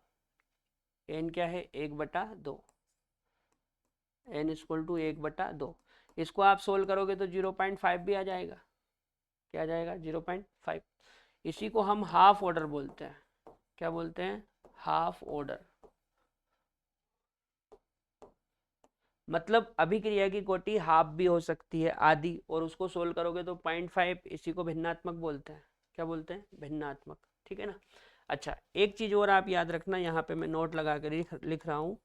एन क्या है? 1/2। N equal to 1/2। इसको आप सोल्व करोगे तो 0.5 भी आ जाएगा। क्या आ जाएगा? 0.5। इसी को हम हाफ ऑर्डर बोलते हैं। क्या बोलते हैं? Half order. मतलब अभिक्रिया की कोटि हाफ भी हो सकती है, आधी, और उसको सोल्व करोगे तो 0.5। इसी को भिन्नात्मक बोलते हैं। क्या बोलते हैं? भिन्नात्मक। ठीक है ना? अच्छा, एक चीज और आप याद रखना, यहाँ पे मैं नोट लगा कर लिख रहा हूं।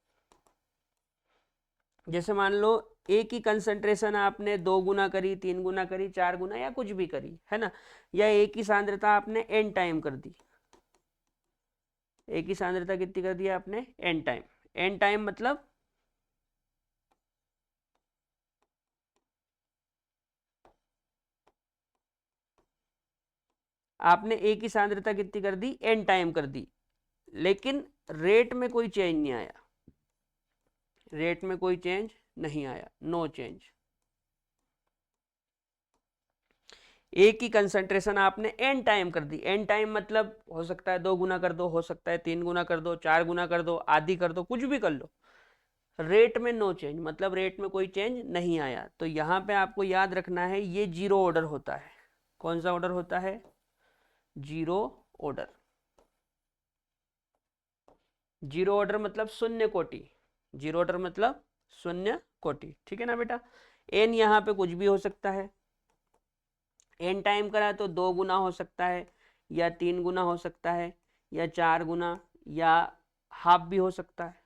जैसे मान लो ए की कंसंट्रेशन आपने 2 गुना करी, 3 गुना करी, 4 गुना, या कुछ भी करी, है ना, या ए की सांद्रता आपने एन टाइम कर दी। ए की सांद्रता कितनी कर दी आपने? N time. एन टाइम मतलब आपने ए की सांद्रता कितनी कर दी? एन टाइम कर दी, लेकिन रेट में कोई चेंज नहीं आया। रेट में कोई चेंज नहीं आया, नो चेंज। ए की कंसंट्रेशन आपने एन टाइम कर दी। एन टाइम मतलब हो सकता है 2 गुना कर दो, हो सकता है 3 गुना कर दो, 4 गुना कर दो, आधी कर दो, कुछ भी कर लो। रेट में नो चेंज मतलब रेट में कोई चेंज नहीं आया। तो यहां पे आपको याद रखना है, ये जीरो ऑर्डर होता है। कौन सा ऑर्डर होता है? Zero order. जीरो ऑर्डर मतलब शून्य कोटि। जीरो ऑर्डर मतलब शून्य कोटि। ठीक है ना बेटा? एन यहाँ पे कुछ भी हो सकता है। एन टाइम करा तो 2 गुना हो सकता है, या 3 गुना हो सकता है, या 4 गुना, या हाफ भी हो सकता है।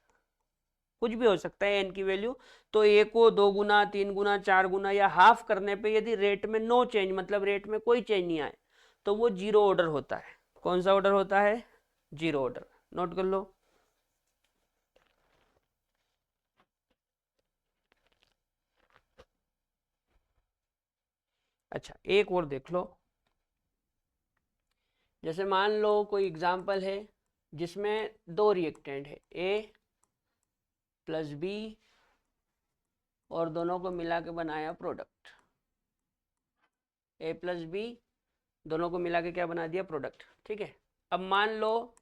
कुछ भी हो सकता है एन की वैल्यू। तो ए को 2 गुना, 3 गुना, 4 गुना या हाफ करने पे यदि रेट में नो चेंज मतलब रेट में कोई चेंज नहीं आए, तो वो जीरो ऑर्डर होता है। कौन सा ऑर्डर होता है? Zero order. नोट कर लो। अच्छा, एक और देख लो। जैसे मान लो कोई एग्जाम्पल है जिसमें 2 रिएक्टेंट है, ए प्लस बी, और दोनों को मिला के बनाया प्रोडक्ट। ए प्लस बी, दोनों को मिला के क्या बना दिया? प्रोडक्ट। ठीक है। अब मान लो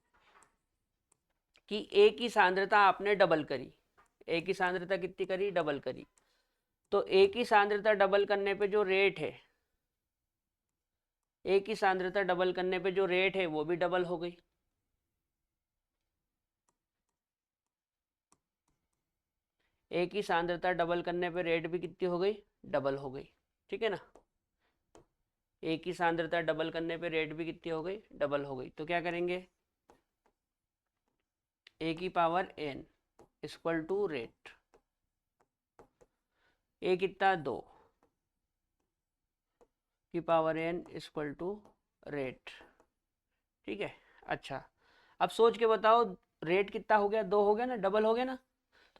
कि ए की सांद्रता आपने डबल करी। ए की सांद्रता कितनी करी? डबल करी। तो ए की सांद्रता डबल करने पे जो रेट है, ए की सांद्रता डबल करने पे जो रेट है वो भी डबल हो गई। ए की सांद्रता डबल करने पे रेट भी कितनी हो गई? डबल हो गई। ठीक है ना? ए की सांद्रता डबल करने पे रेट भी कितनी हो गई? डबल हो गई। तो क्या करेंगे? ए की power N equal to rate. A कितना? 2 की power N equal to rate. ठीक है। अच्छा, अब सोच के बताओ, रेट कितना हो गया? 2 हो गया ना, डबल हो गया ना।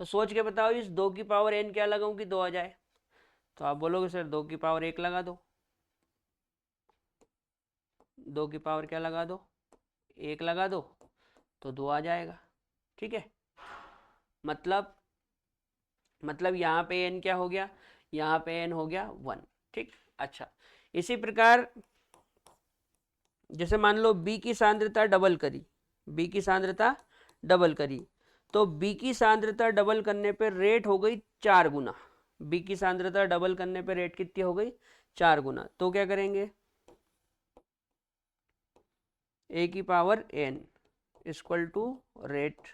तो सोच के बताओ, इस 2 की पावर एन क्या लगाऊं कि 2 आ जाए? तो आप बोलोगे सर 2 की पावर 1 लगा दो। 2 की पावर क्या लगा दो? 1 लगा दो, तो 2 आ जाएगा। ठीक है। मतलब यहाँ पे एन क्या हो गया? यहाँ पे एन हो गया 1। ठीक। अच्छा, इसी प्रकार जैसे मान लो बी की सांद्रता डबल करी, बी की सांद्रता डबल करी, तो बी की सांद्रता डबल करने पे रेट हो गई 4 गुना। बी की सांद्रता डबल करने पे रेट कितनी हो गई? 4 गुना। तो क्या करेंगे? ए की power N equal to rate,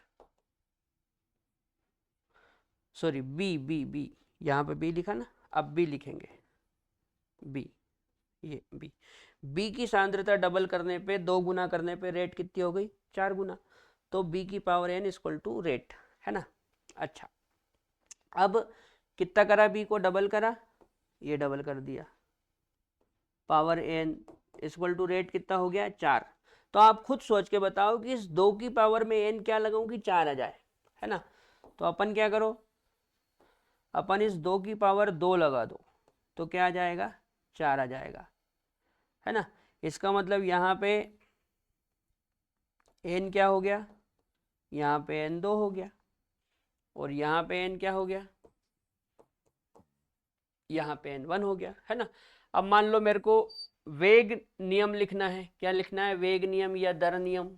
sorry B B B, यहाँ पे बी लिखा ना, अब बी लिखेंगे बी, ये बी। बी की सांद्रता डबल करने पे, 2 गुना करने पे रेट कितनी हो गई? 4 गुना। तो बी की power N equal to rate, है ना? अच्छा, अब कितना करा? बी को डबल करा, ये डबल कर दिया, power N equal to rate कितना हो गया? 4। तो आप खुद सोच के बताओ कि इस 2 की पावर में एन क्या लगाऊं कि 4 आ जाए, है ना? तो अपन क्या करो, अपन इस 2 की पावर 2 लगा दो, तो क्या आ जाएगा, 4 आ जाएगा, है ना। इसका मतलब यहाँ पे n क्या हो गया, यहाँ पे n2 हो गया, और यहाँ पे n क्या हो गया, यहाँ पे n1 हो गया, है ना। अब मान लो मेरे को वेग नियम लिखना है, क्या लिखना है, वेग नियम या दर नियम,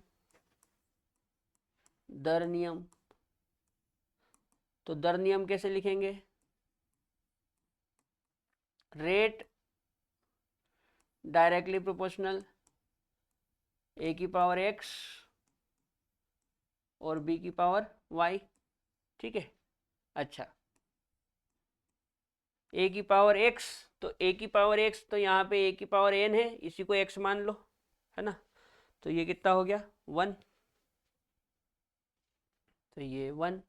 दर नियम। तो दर नियम कैसे लिखेंगे, रेट डायरेक्टली प्रोपोर्शनल a की पावर x और b की पावर y, ठीक है। अच्छा, a की पावर x, तो a की पावर x तो यहाँ पे a की पावर n है, इसी को x मान लो, है ना। तो ये कितना हो गया, 1, तो ये 1,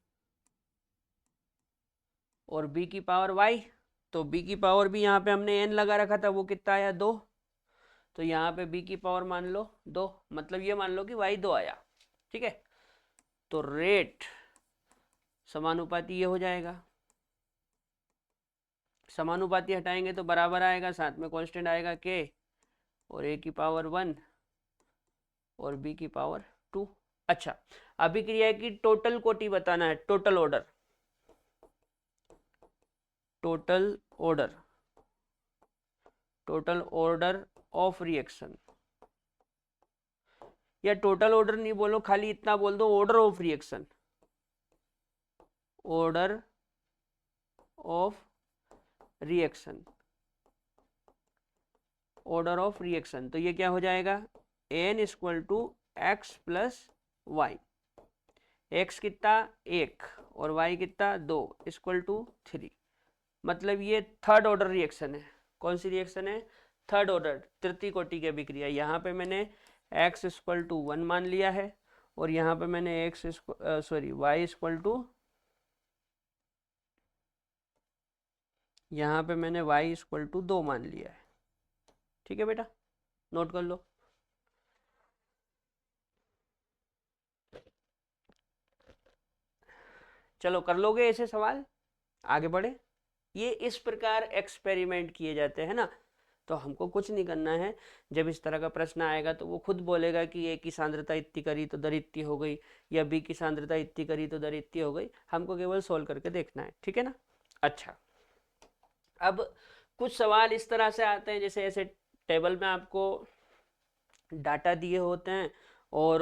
और b की पावर y, तो b की पावर भी यहाँ पे हमने n लगा रखा था, वो कितना आया, 2, तो यहाँ पे b की पावर मान लो 2, मतलब ये मान लो कि y 2 आया, ठीक है। तो रेट समानुपाती ये हो जाएगा, समानुपाती हटाएंगे तो बराबर आएगा, साथ में कांस्टेंट आएगा k, और a की पावर 1 और b की पावर 2। अच्छा, अभिक्रिया की टोटल कोटि बताना है, total order, total order, total order of reaction, या टोटल ऑर्डर नहीं बोलो, खाली इतना बोल दो, order of reaction, order of reaction, order of reaction. तो ये क्या हो जाएगा, n equal to x plus y, x कितना 1 और y कितना 2 इक्वल टू 3, मतलब ये थर्ड ऑर्डर रिएक्शन है। कौन सी रिएक्शन है, थर्ड ऑर्डर, तृतीय कोटि की अभिक्रिया। यहाँ पे मैंने x इक्वल टू 1 मान लिया है, और यहाँ पे मैंने y इक्वल टू, यहाँ पे मैंने y इक्वल टू 2 मान लिया है, ठीक है बेटा, नोट कर लो। चलो कर लोगे ऐसे सवाल, आगे बढ़े। ये इस प्रकार एक्सपेरिमेंट किए जाते हैं ना, तो हमको कुछ नहीं करना है। जब इस तरह का प्रश्न आएगा तो वो खुद बोलेगा कि ए की सांद्रता इतनी करी तो दर इतनी हो गई, या बी की सांद्रता इतनी करी तो दर इतनी हो गई, हमको केवल सोल्व करके देखना है, ठीक है ना। अच्छा, अब कुछ सवाल इस तरह से आते हैं, जैसे ऐसे टेबल में आपको डाटा दिए होते हैं और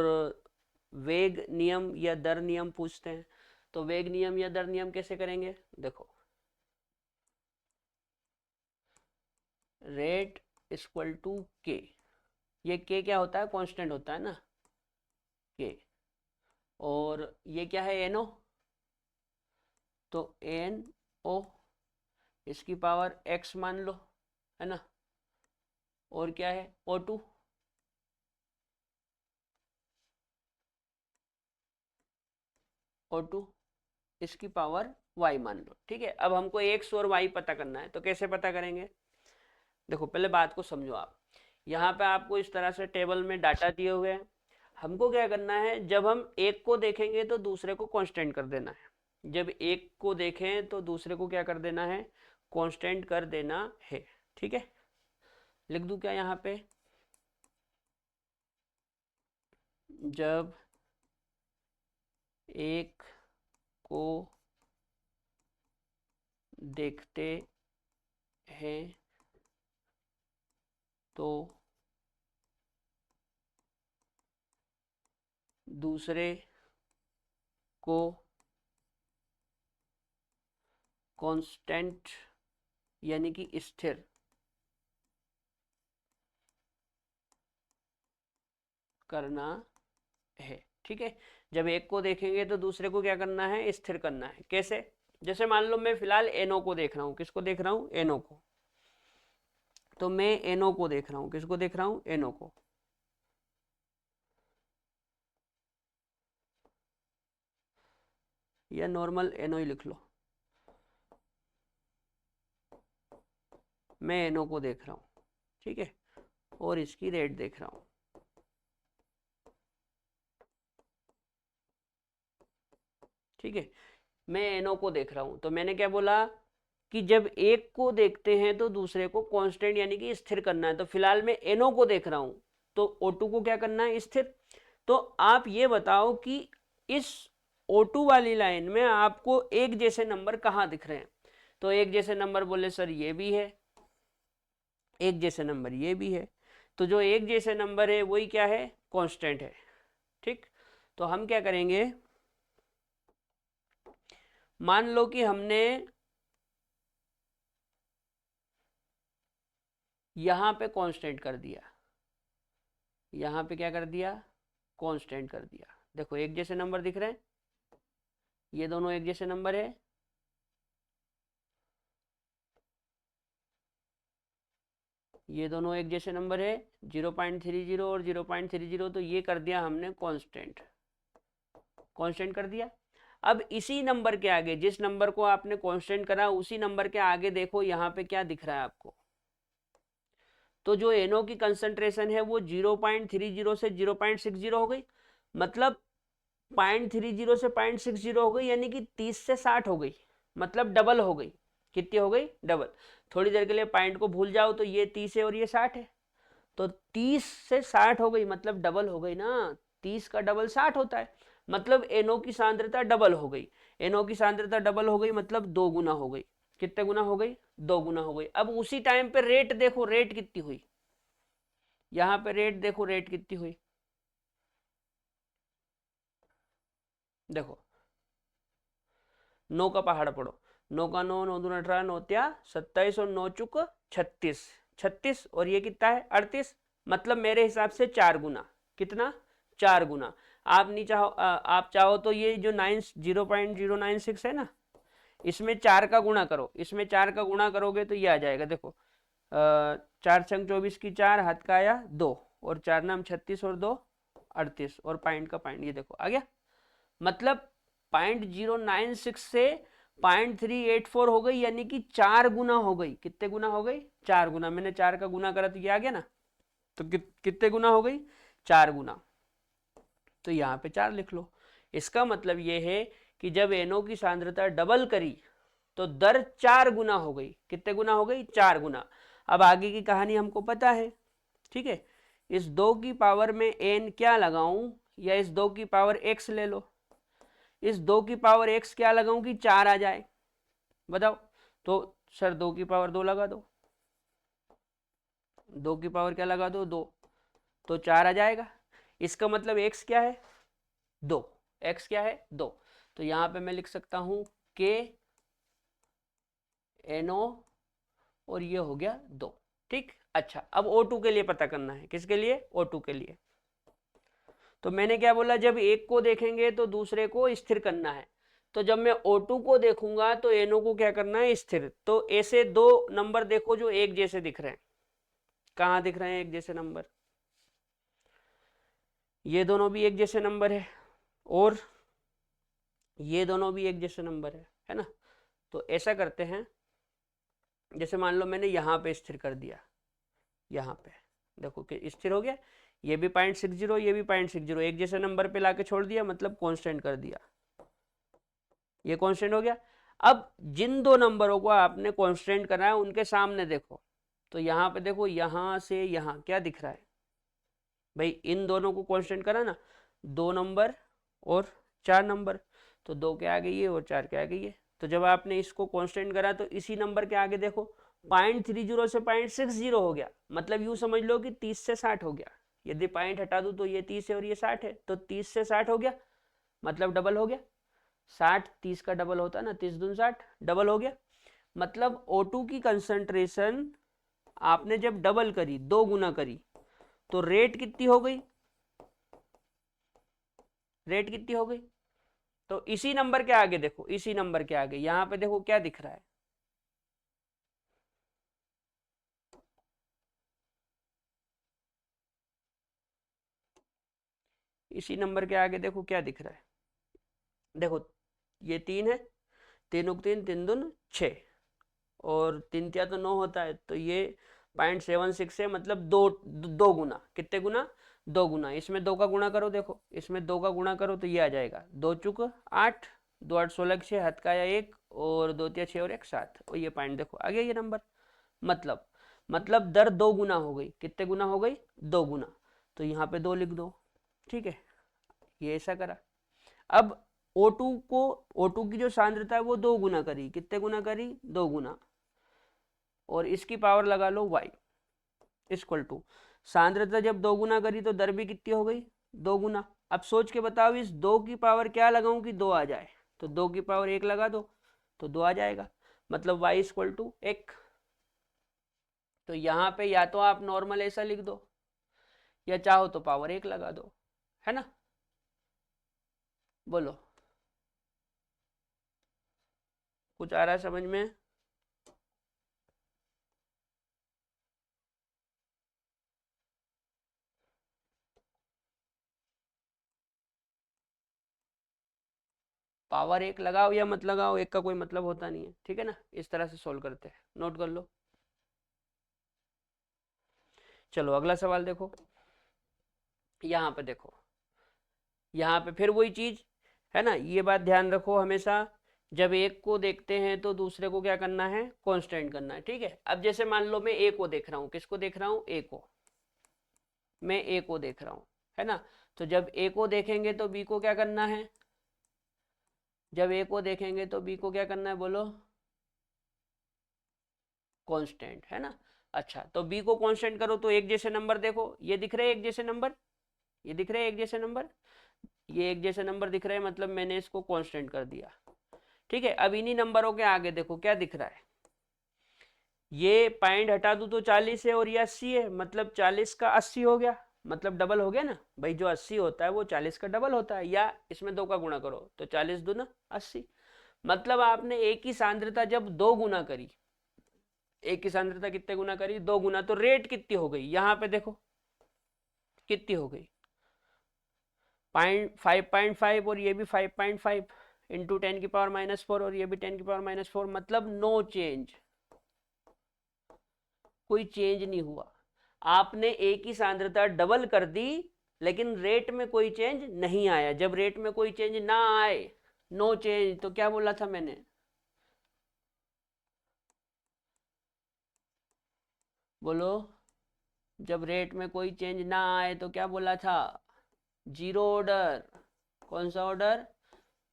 वेग नियम या दर नियम पूछते हैं। तो वेग नियम या दर नियम कैसे करेंगे, देखो, रेट इक्वल टू के, ये के क्या होता है, कांस्टेंट होता है ना के, और ये क्या है, एनओ, तो एन ओ, इसकी पावर एक्स मान लो, है ना, और क्या है ओ टू, ओ टू, इसकी पावर वाई मान लो, ठीक है। अब हमको एक्स और वाई पता करना है, तो कैसे पता करेंगे, देखो पहले बात को समझो आप। यहाँ पे आपको इस तरह से टेबल में डाटा दिए हुए हैं, हमको क्या करना है, जब हम एक को देखेंगे तो दूसरे को कांस्टेंट कर देना है, जब एक को देखें तो दूसरे को क्या कर देना है, कांस्टेंट कर देना है, ठीक है। लिख दूं क्या यहाँ पे, जब एक को देखते हैं तो दूसरे को कांस्टेंट यानी कि स्थिर करना है, ठीक है। जब एक को देखेंगे तो दूसरे को क्या करना है, स्थिर करना है। कैसे, जैसे मान लो मैं फिलहाल एनओ को देख रहा हूँ, किसको देख रहा हूँ, एनओ को, तो मैं एनओ को देख रहा हूँ, किसको देख रहा हूँ, एनओ को, या नॉर्मल एनओ ही लिख लो, मैं एनओ को देख रहा हूँ, ठीक है, और इसकी रेट देख रहा हूँ, ठीक है। मैं एनओ को देख रहा हूँ, तो मैंने क्या बोला, कि जब एक को देखते हैं तो दूसरे को कांस्टेंट यानी कि स्थिर करना है। तो फिलहाल मैं NO को देख रहा हूं, तो O2 को क्या करना है, स्थिर। तो आप ये बताओ कि इस O2 वाली लाइन में आपको एक जैसे नंबर कहाँ दिख रहे हैं? तो एक जैसे नंबर बोले सर ये भी है, एक जैसे नंबर ये भी है। तो जो एक जैसे नंबर है वही क्या है, कांस्टेंट है। ठीक, तो हम क्या करेंगे, मान लो कि हमने यहां पे कांस्टेंट कर दिया, यहां पे क्या कर दिया, कांस्टेंट कर दिया। देखो एक जैसे नंबर दिख रहे हैं, ये दोनों एक जैसे नंबर है, ये दोनों एक जैसे नंबर है 0.30 और 0.30, तो ये कर दिया हमने कांस्टेंट, कांस्टेंट कर दिया। अब इसी नंबर के आगे, जिस नंबर को आपने कांस्टेंट करा, उसी नंबर के आगे देखो यहाँ पे क्या दिख रहा है आपको। तो जो NO की कंसंट्रेशन है वो 0.30 से 0.60 हो गई, मतलब 0.30 से 0.60 हो गई, यानी कि 30 से 60 हो गई, मतलब डबल हो गई। कितनी हो गई, डबल। थोड़ी देर के लिए पॉइंट को भूल जाओ, तो ये 30 है और ये 60 है, तो 30 से 60 हो गई, मतलब डबल हो गई ना। 30 का डबल 60 होता है, मतलब NO की सांद्रता डबल हो गई। NO की सांद्रता डबल हो गई मतलब 2 गुना हो गई। कितने गुना हो गई, 2 गुना हो गई। अब उसी टाइम पे रेट देखो, रेट कितनी हुई, यहां पे रेट देखो, रेट कितनी हुई, देखो 9 का पहाड़ पड़ो, 9 का 9, 9 दूना 18, 9 त्या 27 और 9 चुक 36, 36 और ये कितना है 38, मतलब मेरे हिसाब से 4 गुना। कितना, 4 गुना। आप नहीं चाहो, आप चाहो तो ये जो 0.096 है ना, इसमें 4 का गुणा करो, इसमें 4 का गुणा करोगे तो ये आ जाएगा। देखो 4 छंग 24 की 4, हाथ का आया 2, और 4 नाम 36 और 2 38, और पॉइंट का पॉइंट ये देखो आ गया। मतलब 0.096 से 0.384 हो गई, यानी कि 4 गुना हो गई। कितने गुना हो गई, 4 गुना। मैंने 4 का गुना करा तो ये आ गया ना, तो कितने गुना हो गई, 4 गुना। तो यहाँ पे 4 लिख लो। इसका मतलब ये है कि जब NO की सांद्रता डबल करी तो दर 4 गुना हो गई। कितने गुना हो गई, 4 गुना। अब आगे की कहानी हमको पता है, ठीक है। इस 2 की पावर में n क्या लगाऊं, या इस 2 की पावर x ले लो। इस 2 की पावर x क्या लगाऊं कि 4 आ जाए, बताओ। तो सर 2 की पावर 2 लगा दो, 2 की पावर क्या लगा दो, 2, तो 4 आ जाएगा। इसका मतलब x क्या है, 2, x क्या है, 2। तो यहां पे मैं लिख सकता हूं k NO, और ये हो गया 2। ठीक, अच्छा अब O2 के लिए पता करना है। किसके लिए, O2 के लिए। तो मैंने क्या बोला, जब एक को देखेंगे तो दूसरे को स्थिर करना है। तो जब मैं O2 को देखूंगा तो NO को क्या करना है, स्थिर। तो ऐसे दो नंबर देखो जो एक जैसे दिख रहे हैं। कहाँ दिख रहे हैं एक जैसे नंबर, ये दोनों भी एक जैसे नंबर है, और ये दोनों भी एक जैसे नंबर है ना। तो ऐसा करते हैं, जैसे मान लो मैंने यहाँ पे स्थिर कर दिया, यहाँ पे देखो कि स्थिर हो गया। ये भी 0.60, ये भी 0.60, एक जैसे नंबर पे लाके छोड़ दिया, मतलब कांस्टेंट कर दिया, ये कांस्टेंट हो गया। अब जिन दो नंबरों को आपने कांस्टेंट करना है उनके सामने देखो, तो यहाँ पे देखो, यहाँ से यहाँ क्या दिख रहा है भाई, इन दोनों को कांस्टेंट करा ना, 2 नंबर और 4 नंबर, तो 2 के आगे ये और 4 के आगे ये। तो जब आपने इसको कांस्टेंट करा तो इसी नंबर के आगे देखो 0.30 से 0.60 हो गया, मतलब यूं समझ लो कि 30 से 60 हो गया। यदि पॉइंट हटा दूं तो ये 30 है और ये 60 है, तो 30 से 60 हो गया, मतलब डबल हो गया। 60 30 का डबल होता है ना, 30 दून 60, डबल हो गया। मतलब O2 की कंसंट्रेशन आपने जब डबल करी, 2 गुना करी, तो रेट कितनी हो गई, रेट कितनी हो गई। तो इसी नंबर के आगे देखो, इसी नंबर के आगे यहां पे देखो क्या दिख रहा है, इसी नंबर के आगे देखो क्या दिख रहा है। देखो ये 3 है, 3 उक 3, 3 दून 6, और 3 क्या तो 9 होता है, तो ये 0.76 है, मतलब दो गुना। कितने गुना, 2 गुना। इसमें 2 का गुणा करो, देखो इसमें 2 का गुणा करो तो ये आ जाएगा, 2 चुक 8, 2 8 16 6, हाथ का आया 1 और 2 तिया 6 और 1 7, और ये पॉइंट देखो आ गया ये नंबर। मतलब दर 2 गुना हो गई। कितने गुना हो गई? 2 गुना। तो यहाँ पे 2 लिख दो, ठीक है। ये ऐसा करा। अब O2 की जो सांद्रता है वो 2 गुना करी। कितने गुना करी? 2 गुना। और इसकी पावर लगा लो y इक्वल टू, सांद्रता जब 2 गुना करी तो दर भी कितनी हो गई? 2 गुना। अब सोच के बताओ इस 2 की पावर क्या लगाऊं कि 2 आ जाए? तो 2 की पावर 1 लगा दो तो 2 आ जाएगा। मतलब y इक्वल टू 1। तो यहाँ पे या तो आप नॉर्मल ऐसा लिख दो, या चाहो तो पावर 1 लगा दो, है ना। बोलो, कुछ आ रहा है समझ में? पावर 1 लगाओ या मत लगाओ, एक का कोई मतलब होता नहीं है, ठीक है ना। इस तरह से सोल्व करते हैं, नोट कर लो। चलो अगला सवाल देखो। यहाँ पे देखो, यहाँ पे फिर वही चीज है ना। ये बात ध्यान रखो हमेशा, जब एक को देखते हैं तो दूसरे को क्या करना है? कांस्टेंट करना है, ठीक है। अब जैसे मान लो मैं ए को देख रहा हूँ। किसको देख रहा हूँ? ए को। मैं ए को देख रहा हूँ, है ना। तो जब ए को देखेंगे तो बी को क्या करना है? जब ए को देखेंगे तो बी को क्या करना है? बोलो, कांस्टेंट, है ना। अच्छा, तो बी को कांस्टेंट करो तो एक जैसे नंबर देखो, ये दिख रहे हैं एक जैसे नंबर, ये दिख रहे हैं एक जैसे नंबर, ये एक जैसे नंबर दिख रहे हैं, मतलब मैंने इसको कांस्टेंट कर दिया, ठीक है। अब इन्हीं नंबरों के आगे देखो क्या दिख रहा है। ये पॉइंट हटा दूं तो 40 है और ये 80 है, मतलब 40 का 80 हो गया, मतलब डबल हो गया ना भाई। जो 80 होता है वो 40 का डबल होता है, या इसमें 2 का गुणा करो तो 40 दूना 80। मतलब आपने एक ही सांद्रता जब 2 गुना करी, एक की सांद्रता कितने गुना करी? 2 गुना। तो रेट कितनी हो गई? यहाँ पे देखो कितनी हो गई, 5.5 और ये भी 5.5 इंटू 10⁻⁻4 और ये भी 10⁻⁻4, मतलब नो चेंज, कोई चेंज नहीं हुआ। आपने एक ही सांद्रता डबल कर दी लेकिन रेट में कोई चेंज नहीं आया। जब रेट में कोई चेंज ना आए, नो चेंज, तो क्या बोला था मैंने? बोलो, जब रेट में कोई चेंज ना आए तो क्या बोला था? Zero order. कौन सा ऑर्डर?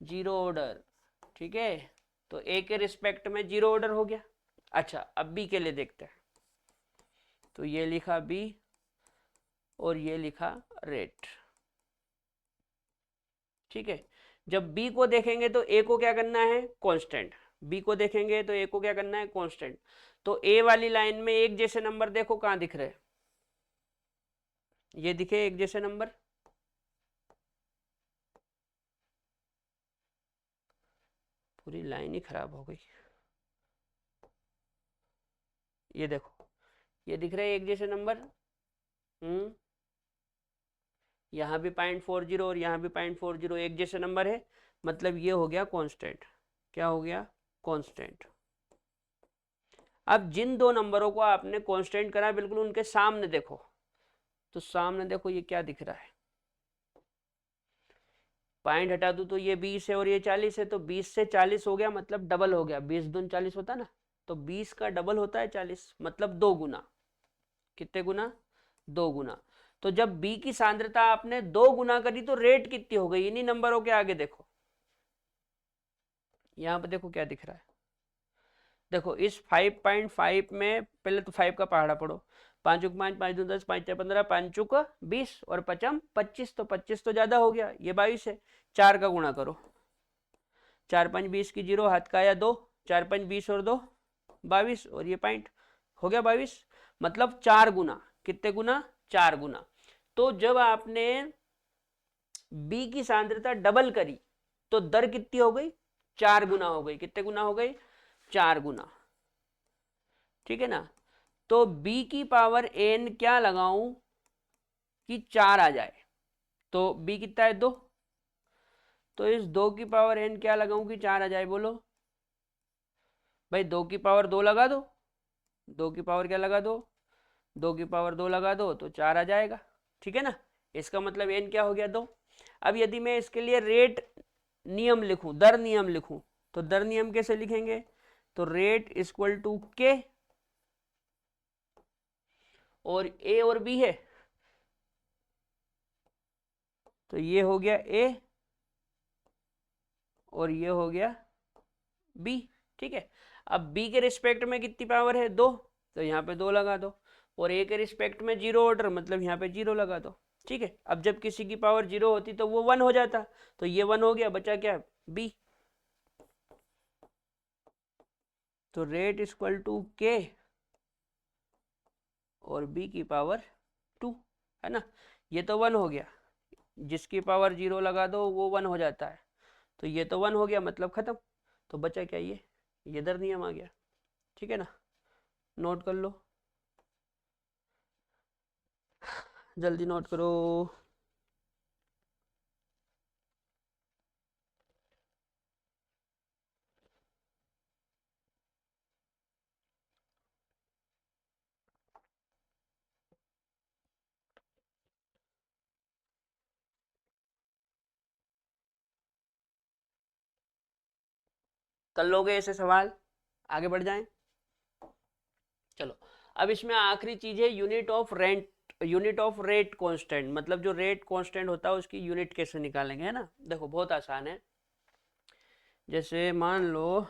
जीरो ऑर्डर, ठीक है। तो ए के रिस्पेक्ट में जीरो ऑर्डर हो गया। अच्छा, अब बी के लिए देखते हैं। तो ये लिखा बी और ये लिखा रेट, ठीक है। जब बी को देखेंगे तो ए को क्या करना है? कांस्टेंट। बी को देखेंगे तो ए को क्या करना है? कांस्टेंट। तो ए वाली लाइन में एक जैसे नंबर देखो कहां दिख रहे हैं? ये दिखे एक जैसे नंबर, पूरी लाइन ही खराब हो गई। ये देखो, ये दिख रहे हैं एक जैसे नंबर। यहाँ भी 0.40 और यहाँ भी 0.40 एक जैसे नंबर है, मतलब ये हो गया कांस्टेंट। क्या हो गया? कांस्टेंट। अब जिन दो नंबरों को आपने कांस्टेंट करा बिल्कुल उनके सामने देखो, तो सामने देखो ये क्या दिख रहा है? पॉइंट हटा दूं तो ये 20 है और ये 40 है, तो 20 से 40 हो गया, मतलब डबल हो गया। 20 दून 40 होता ना, तो 20 का डबल होता है 40, मतलब 2 गुना। कितने गुना? 2 गुना। तो जब बी की सांद्रता आपने 2 गुना करी तो रेट कितनी हो गई? इन्हीं नंबरों के आगे देखो, यहां पर देखो क्या दिख रहा है। देखो इस 5.5 में पहले तो 5 का पहाड़ा पढ़ो। 5 5 5 2 10 5 4 15 5 20 और 5 25, तो 25 तो ज्यादा हो गया, ये 22 है। 4 का गुणा करो, 4 5 20 की जीरो, हाथ का आया 2, 4 5 20 और 2 22, और ये पॉइंट हो गया 22, मतलब 4 गुना। कितने गुना? 4 गुना। तो जब आपने बी की सांद्रता डबल करी तो दर कितनी हो गई? 4 गुना हो गई। कितने गुना हो गई? 4 गुना, ठीक है ना। तो b की पावर n क्या लगाऊं कि 4 आ जाए? तो b कितना है? 2। तो इस 2 की पावर n क्या लगाऊं कि 4 आ जाए? बोलो भाई, 2 की पावर 2 लगा दो। 2 की पावर क्या लगा दो? 2 की पावर 2 लगा दो तो 4 आ जाएगा, ठीक है ना। इसका मतलब n क्या हो गया? 2। अब यदि मैं इसके लिए रेट नियम लिखूं, दर नियम लिखूं, तो दर नियम कैसे लिखेंगे? तो रेट इक्वल टू के, और ए और बी है तो ये हो गया ए और ये हो गया बी। ठीक है, अब बी के रिस्पेक्ट में कितनी पावर है? 2, तो यहाँ पे 2 लगा दो, और ए के रिस्पेक्ट में 0 ऑर्डर मतलब यहाँ पे 0 लगा दो। ठीक है, अब जब किसी की पावर 0 होती तो वो 1 हो जाता, तो ये 1 हो गया, बचा क्या? बी। तो रेट इक्वल टू के और बी की पावर 2, है ना। ये तो 1 हो गया, जिसकी पावर 0 लगा दो वो 1 हो जाता है, तो ये तो 1 हो गया मतलब खत्म। तो बचा क्या? ये दर नियम आ गया। ठीक है ना, नोट कर लो, जल्दी नोट करो। कर लोगे ऐसे सवाल? आगे बढ़ जाएं। चलो, अब इसमें आखिरी चीज है unit of rent, unit of rate constant, मतलब जो रेट कांस्टेंट होता है उसकी यूनिट कैसे निकालेंगे, है ना। देखो बहुत आसान है। जैसे मान लो,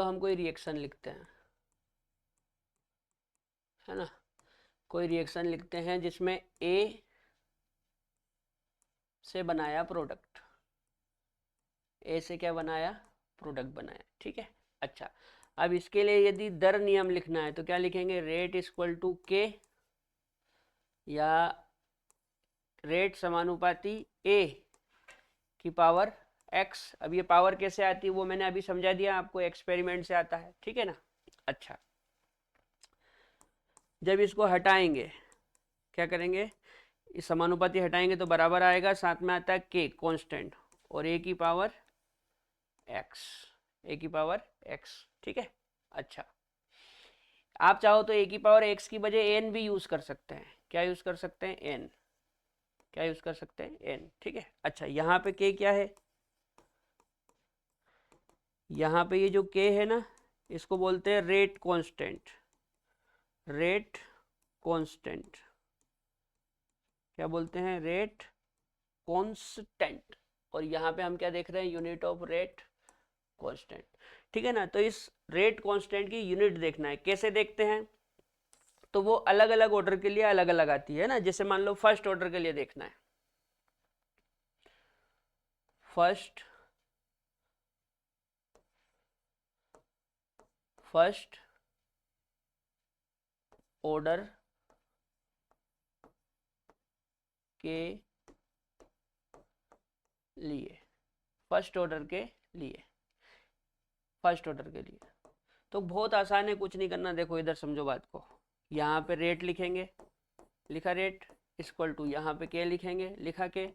हम कोई रिएक्शन लिखते हैं, है ना। कोई रिएक्शन लिखते हैं जिसमें ए से बनाया प्रोडक्ट, ए से क्या बनाया? प्रोडक्ट बनाया। ठीक है, अच्छा, अब इसके लिए यदि दर नियम लिखना है तो क्या लिखेंगे? रेट इक्वल टू के, या रेट समानुपाती ए की पावर एक्स। अब ये पावर कैसे आती है वो मैंने अभी समझा दिया आपको, एक्सपेरिमेंट से आता है। ठीक है ना, अच्छा, जब इसको हटाएंगे क्या करेंगे? इस समानुपाती हटाएंगे तो बराबर आएगा, साथ में आता है के कांस्टेंट, और ए की पावर एक्स, ए की पावर एक्स। ठीक है, अच्छा, आप चाहो तो ए की पावर एक्स की बजाय एन भी यूज कर सकते हैं। क्या यूज कर सकते हैं? एन। क्या यूज कर सकते हैं? एन। ठीक है, अच्छा, यहाँ पे के क्या है? यहाँ पे ये जो के है ना, इसको बोलते हैं रेट कांस्टेंट। रेट कांस्टेंट क्या बोलते हैं? Rate constant. और यहाँ पे हम क्या देख रहे हैं? Unit of rate constant. ठीक है ना, तो इस रेट कांस्टेंट की यूनिट देखना है। कैसे देखते हैं? तो वो अलग अलग ऑर्डर के लिए अलग अलग आती है ना। जैसे मान लो फर्स्ट ऑर्डर के लिए देखना है, फर्स्ट ऑर्डर के लिए, फर्स्ट ऑर्डर के लिए, फर्स्ट ऑर्डर के लिए तो बहुत आसान है, कुछ नहीं करना। देखो इधर समझो बात को, यहाँ पे रेट लिखेंगे, लिखा रेट इक्वल टू, यहाँ पे के लिखेंगे, लिखा के,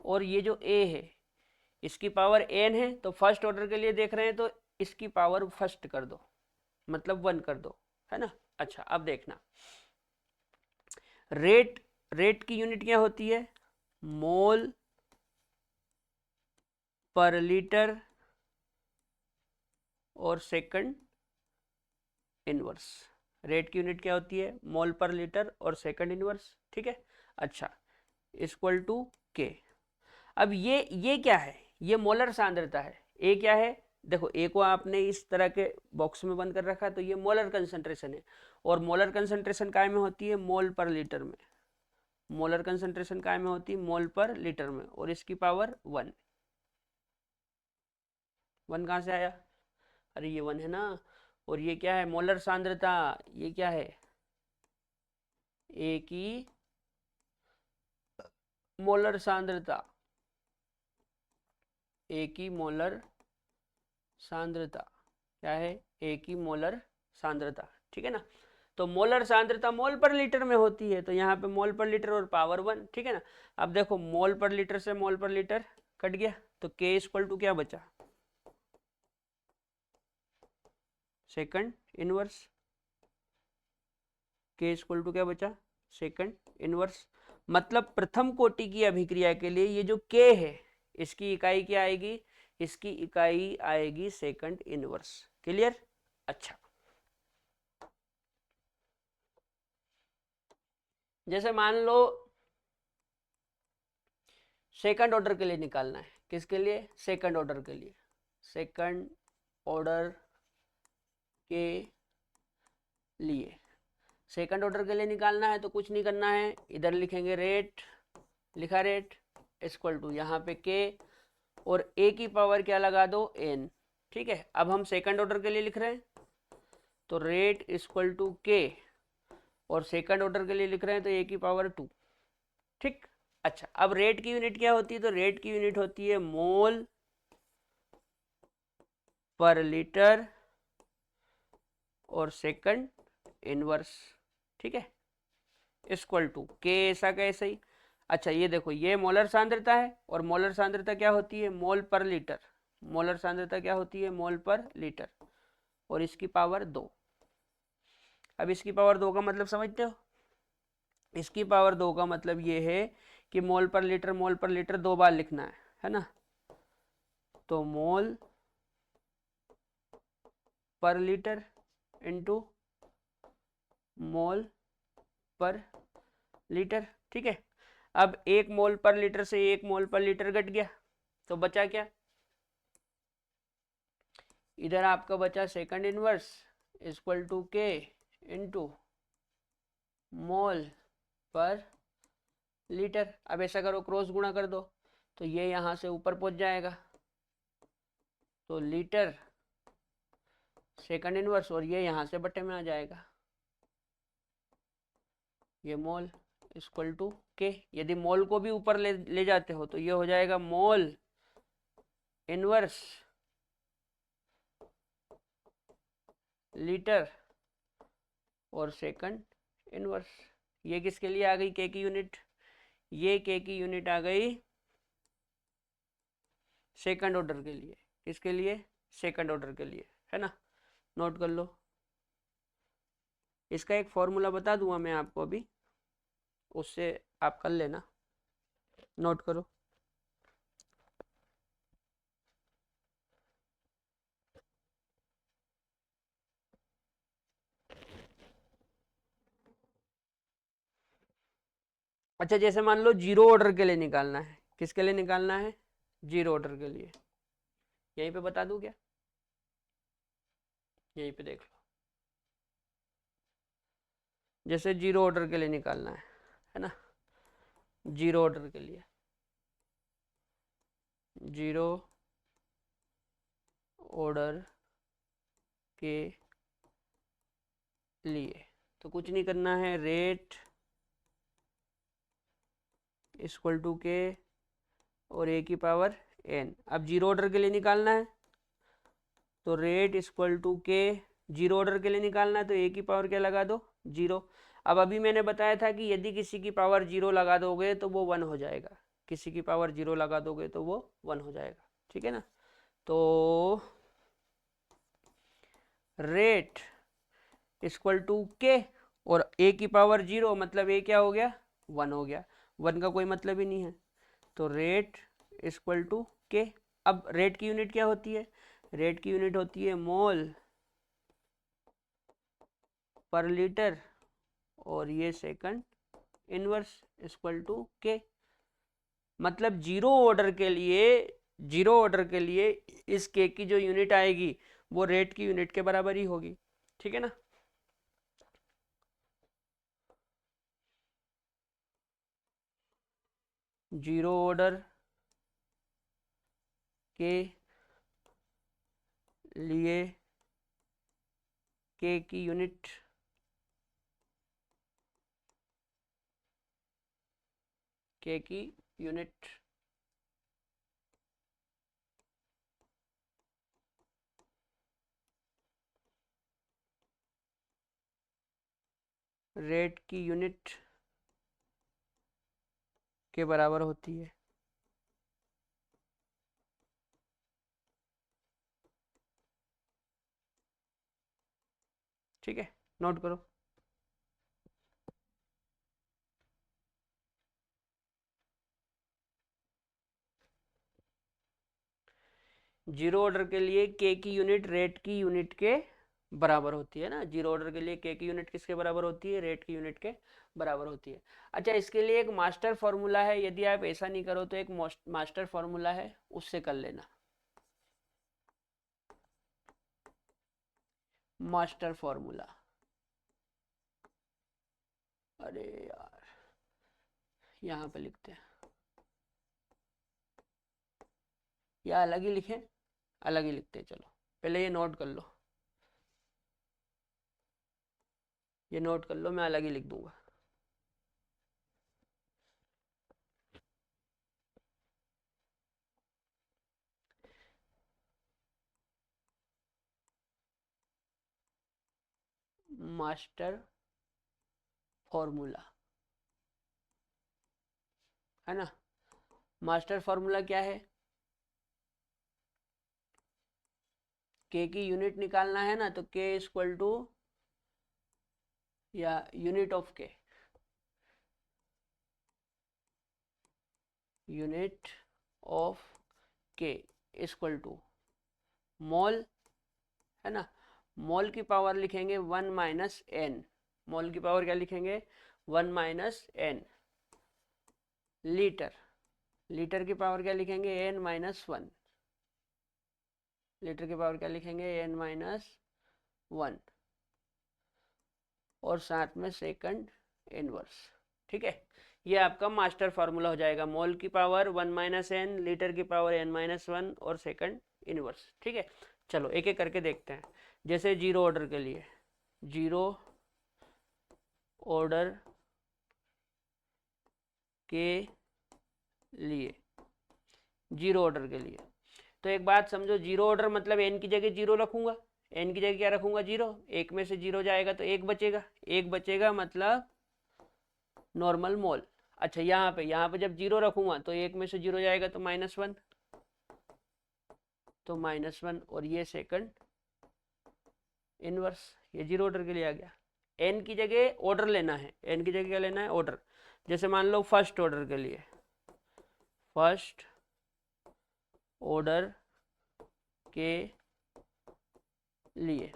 और ये जो ए है इसकी पावर एन है, तो फर्स्ट ऑर्डर के लिए देख रहे हैं तो इसकी पावर फर्स्ट कर दो, मतलब 1 कर दो, है ना। अच्छा, अब देखना, रेट की यूनिट क्या होती है? मोल पर लीटर और सेकंड इनवर्स। रेट की यूनिट क्या होती है? मोल पर लीटर और सेकंड इनवर्स। ठीक है, अच्छा, इक्वल टू के। अब ये क्या है? ये मोलर सांद्रता है। ए क्या है? देखो ए को आपने इस तरह के बॉक्स में बंद कर रखा है, तो ये मोलर कंसंट्रेशन है, और मोलर कंसंट्रेशन काय में होती है? मोल पर लीटर में। मोलर कंसंट्रेशन काय में होती है? मोल पर लीटर में, और इसकी पावर 1। 1 कहाँ से आया? अरे ये 1 है ना। और ये क्या है? मोलर सांद्रता। ये क्या है? ए की मोलर सांद्रता, ए की मोलर सांद्रता क्या है? ए की मोलर सांद्रता। ठीक है ना, तो मोलर सांद्रता मोल पर लीटर में होती है, तो यहाँ पे मोल पर लीटर और पावर 1। ठीक है ना, अब देखो मोल पर लीटर से मोल पर लीटर कट गया, तो के इक्वल टू क्या बचा? Second inverse. के इक्वल टू क्या बचा? Second inverse. मतलब प्रथम कोटि की अभिक्रिया के लिए ये जो K है इसकी इकाई क्या आएगी, इसकी इकाई आएगी सेकंड इनवर्स। क्लियर? अच्छा, जैसे मान लो सेकंड ऑर्डर के लिए निकालना है, किसके लिए? सेकंड ऑर्डर के लिए। सेकंड ऑर्डर के लिए, सेकंड ऑर्डर के लिए निकालना है तो कुछ नहीं करना है, इधर लिखेंगे रेट, लिखा रेट इक्वल टू यहाँ पे के और ए की पावर क्या लगा दो, एन। ठीक है, अब हम सेकंड ऑर्डर के लिए लिख रहे हैं तो रेट इक्वल टू के और सेकंड ऑर्डर के लिए लिख रहे हैं तो ए की पावर 2। ठीक, अच्छा, अब रेट की यूनिट क्या होती है? तो रेट की यूनिट होती है मोल पर लीटर और सेकंड इनवर्स। ठीक है, इक्वल टू के ऐसा कैसे ही। अच्छा, ये देखो, ये मोलर सांद्रता है और मोलर सांद्रता क्या होती है? मोल पर लीटर। मोलर सांद्रता क्या होती है? मोल पर लीटर और इसकी पावर 2। अब इसकी पावर 2 का मतलब समझते हो? इसकी पावर 2 का मतलब ये है कि मोल पर लीटर 2 बार लिखना है ना? तो मोल पर लीटर इंटू मोल पर लीटर। ठीक है, अब 1 मोल पर लीटर से 1 मोल पर लीटर घट गया तो बचा क्या? इधर आपका बचा सेकंड इनवर्स इक्वल टू के इंटू मोल पर लीटर। अब ऐसा करो, क्रॉस गुणा कर दो तो ये यहां से ऊपर पहुंच जाएगा, तो लीटर सेकंड इनवर्स और ये यहां से बटे में आ जाएगा, ये मोल इक्वल टू के। यदि मोल को भी ऊपर ले जाते हो तो ये हो जाएगा मोल इनवर्स लीटर और सेकंड इनवर्स। ये किसके लिए आ गई के की यूनिट? ये के की यूनिट आ गई सेकंड ऑर्डर के लिए। किसके लिए? सेकंड ऑर्डर के लिए, है ना? नोट कर लो, इसका एक फॉर्मूला बता दूंगा मैं आपको अभी, उससे आप कर लेना, नोट करो। अच्छा, जैसे मान लो जीरो ऑर्डर के लिए निकालना है, किसके लिए निकालना है? जीरो ऑर्डर के लिए। यहीं पे बता दूं क्या? यहीं पे देख लो, जैसे जीरो ऑर्डर के लिए निकालना है ना? जीरो ऑर्डर के लिए, जीरो ऑर्डर के लिए तो कुछ नहीं करना है, रेट इक्वल टू के और ए की पावर एन। अब जीरो ऑर्डर के लिए निकालना है तो रेट इक्वल टू के, जीरो ऑर्डर के लिए निकालना है तो ए की पावर क्या लगा दो? जीरो। अब अभी मैंने बताया था कि यदि किसी की पावर जीरो लगा दोगे तो वो वन हो जाएगा, किसी की पावर जीरो लगा दोगे तो वो वन हो जाएगा। ठीक है ना? तो रेट इक्वल टू के और ए की पावर जीरो, मतलब ए क्या हो गया? वन हो गया। वन का कोई मतलब ही नहीं है, तो रेट इक्वल टू के। अब रेट की यूनिट क्या होती है? रेट की यूनिट होती है मोल पर लीटर और ये सेकंड इनवर्स इक्वल टू के। मतलब जीरो ऑर्डर के लिए इस के की जो यूनिट आएगी वो रेट की यूनिट के बराबर ही होगी। ठीक है ना? जीरो ऑर्डर के लिए के की यूनिट के की यूनिट रेट की यूनिट के बराबर होती है। ठीक है, नोट करो। जीरो ऑर्डर के लिए के की यूनिट रेट की यूनिट के बराबर होती है ना। जीरो ऑर्डर के लिए के की यूनिट किसके बराबर होती है? रेट की यूनिट के बराबर होती है। अच्छा, इसके लिए एक मास्टर फॉर्मूला है, यदि आप ऐसा नहीं करो तो एक मास्टर फॉर्मूला है, उससे कर लेना। मास्टर फॉर्मूला, अरे यार यहाँ पे लिखते हैं या अलग ही लिखें? अलग ही लिखते हैं, चलो पहले ये नोट कर लो, ये नोट कर लो, मैं अलग ही लिख दूंगा। मास्टर फॉर्मूला, है ना। मास्टर फॉर्मूला क्या है? के की यूनिट निकालना है ना, तो के इक्वल टू या यूनिट ऑफ के, यूनिट ऑफ के इक्वल टू मोल, है ना। मोल की पावर लिखेंगे 1 माइनस एन, मोल की पावर क्या लिखेंगे? 1 माइनस एन। लीटर, लीटर की पावर क्या लिखेंगे? N minus one. लीटर की पावर क्या लिखेंगे? N minus one. और साथ में सेकंड इनवर्स। ठीक है, ये आपका मास्टर फार्मूला हो जाएगा। मोल की पावर 1 माइनस एन, लीटर की पावर एन माइनस वन और सेकंड इनवर्स। ठीक है, चलो एक एक करके देखते हैं। जैसे जीरो ऑर्डर के लिए, जीरो ऑर्डर के लिए, जीरो ऑर्डर के लिए, तो एक बात समझो, जीरो ऑर्डर मतलब एन की जगह जीरो रखूंगा, एन की जगह क्या रखूंगा? जीरो। एक में से जीरो जाएगा तो एक बचेगा, एक बचेगा मतलब नॉर्मल मोल। अच्छा, यहाँ पे जब जीरो रखूंगा तो एक में से जीरो जाएगा तो माइनस वन, तो माइनस वन, और ये सेकंड इनवर्स। ये जीरो ऑर्डर के लिए आ गया। एन की जगह ऑर्डर लेना है, एन की जगह क्या लेना है? ऑर्डर। जैसे मान लो फर्स्ट ऑर्डर के लिए, फर्स्ट ऑर्डर के लिए,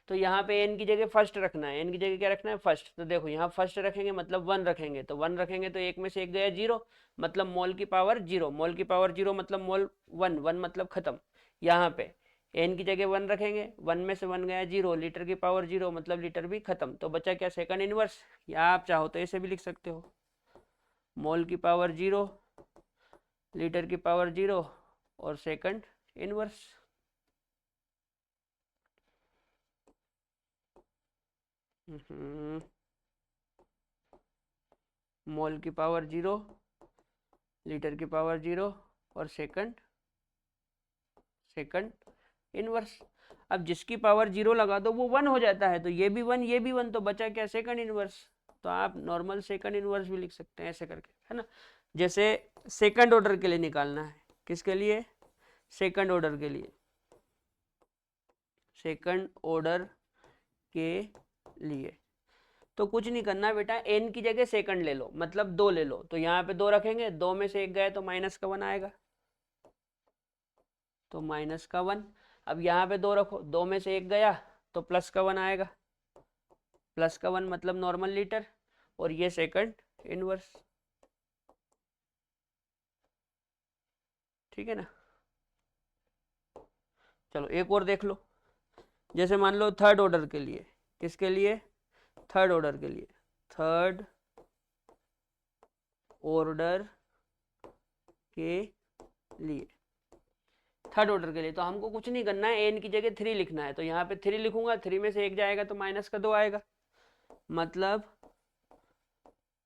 तो यहाँ पे एन की जगह फर्स्ट रखना है, एन की जगह क्या रखना है? फर्स्ट। तो देखो यहाँ फर्स्ट रखेंगे मतलब वन रखेंगे, तो वन रखेंगे तो एक में से एक गया जीरो, मतलब मोल की पावर जीरो, मोल की पावर जीरो मतलब मोल वन, वन मतलब खत्म। यहाँ पे एन की जगह वन रखेंगे, वन में से वन गया जीरो, लीटर की पावर जीरो मतलब लीटर भी खत्म, तो बचा क्या? Second inverse. या आप चाहो तो ऐसे भी लिख सकते हो, मोल की पावर जीरो, लीटर की पावर जीरो और सेकंड इनवर्स। मोल की पावर जीरो, लीटर की पावर जीरो और सेकंड सेकंड इनवर्स। अब जिसकी पावर जीरो लगा दो वो वन हो जाता है, तो ये भी वन, ये भी वन, तो बचा क्या? Second inverse. तो आप नॉर्मल सेकंड इनवर्स भी लिख सकते हैं ऐसे करके, है ना। जैसे सेकंड ऑर्डर के लिए निकालना है, किसके लिए? सेकंड ऑर्डर के लिए, सेकंड ऑर्डर के लिए तो कुछ नहीं करना बेटा, एन की जगह सेकंड ले लो, मतलब दो ले लो, तो यहाँ पे दो रखेंगे, दो में से एक गए तो माइनस का वन आएगा, तो माइनस का वन। अब यहाँ पे दो रखो, दो में से एक गया तो प्लस का वन आएगा, प्लस का वन मतलब नॉर्मल लीटर, और ये सेकंड इनवर्स। ठीक है ना। चलो एक और देख लो। जैसे मान लो थर्ड ऑर्डर के लिए, किसके लिए? थर्ड ऑर्डर के लिए, थर्ड ऑर्डर के लिए, थर्ड ऑर्डर के लिए तो हमको कुछ नहीं करना है, एन की जगह थ्री लिखना है, तो यहाँ पे थ्री लिखूंगा, थ्री में से एक जाएगा तो माइनस का दो आएगा, मतलब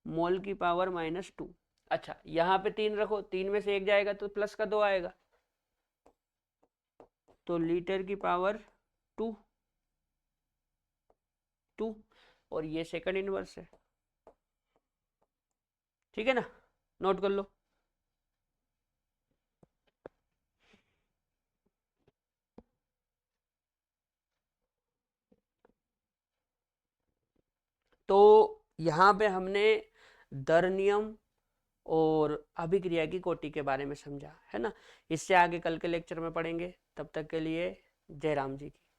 मोल की पावर माइनस टू। अच्छा, यहाँ पे तीन रखो, तीन में से एक जाएगा तो प्लस का दो आएगा, तो लीटर की पावर टू, टू, और ये सेकंड इनवर्स है। ठीक है ना, नोट कर लो। तो यहाँ पे हमने दर नियम और अभिक्रिया की कोटि के बारे में समझा, है ना। इससे आगे कल के लेक्चर में पढ़ेंगे। तब तक के लिए जय राम जी की।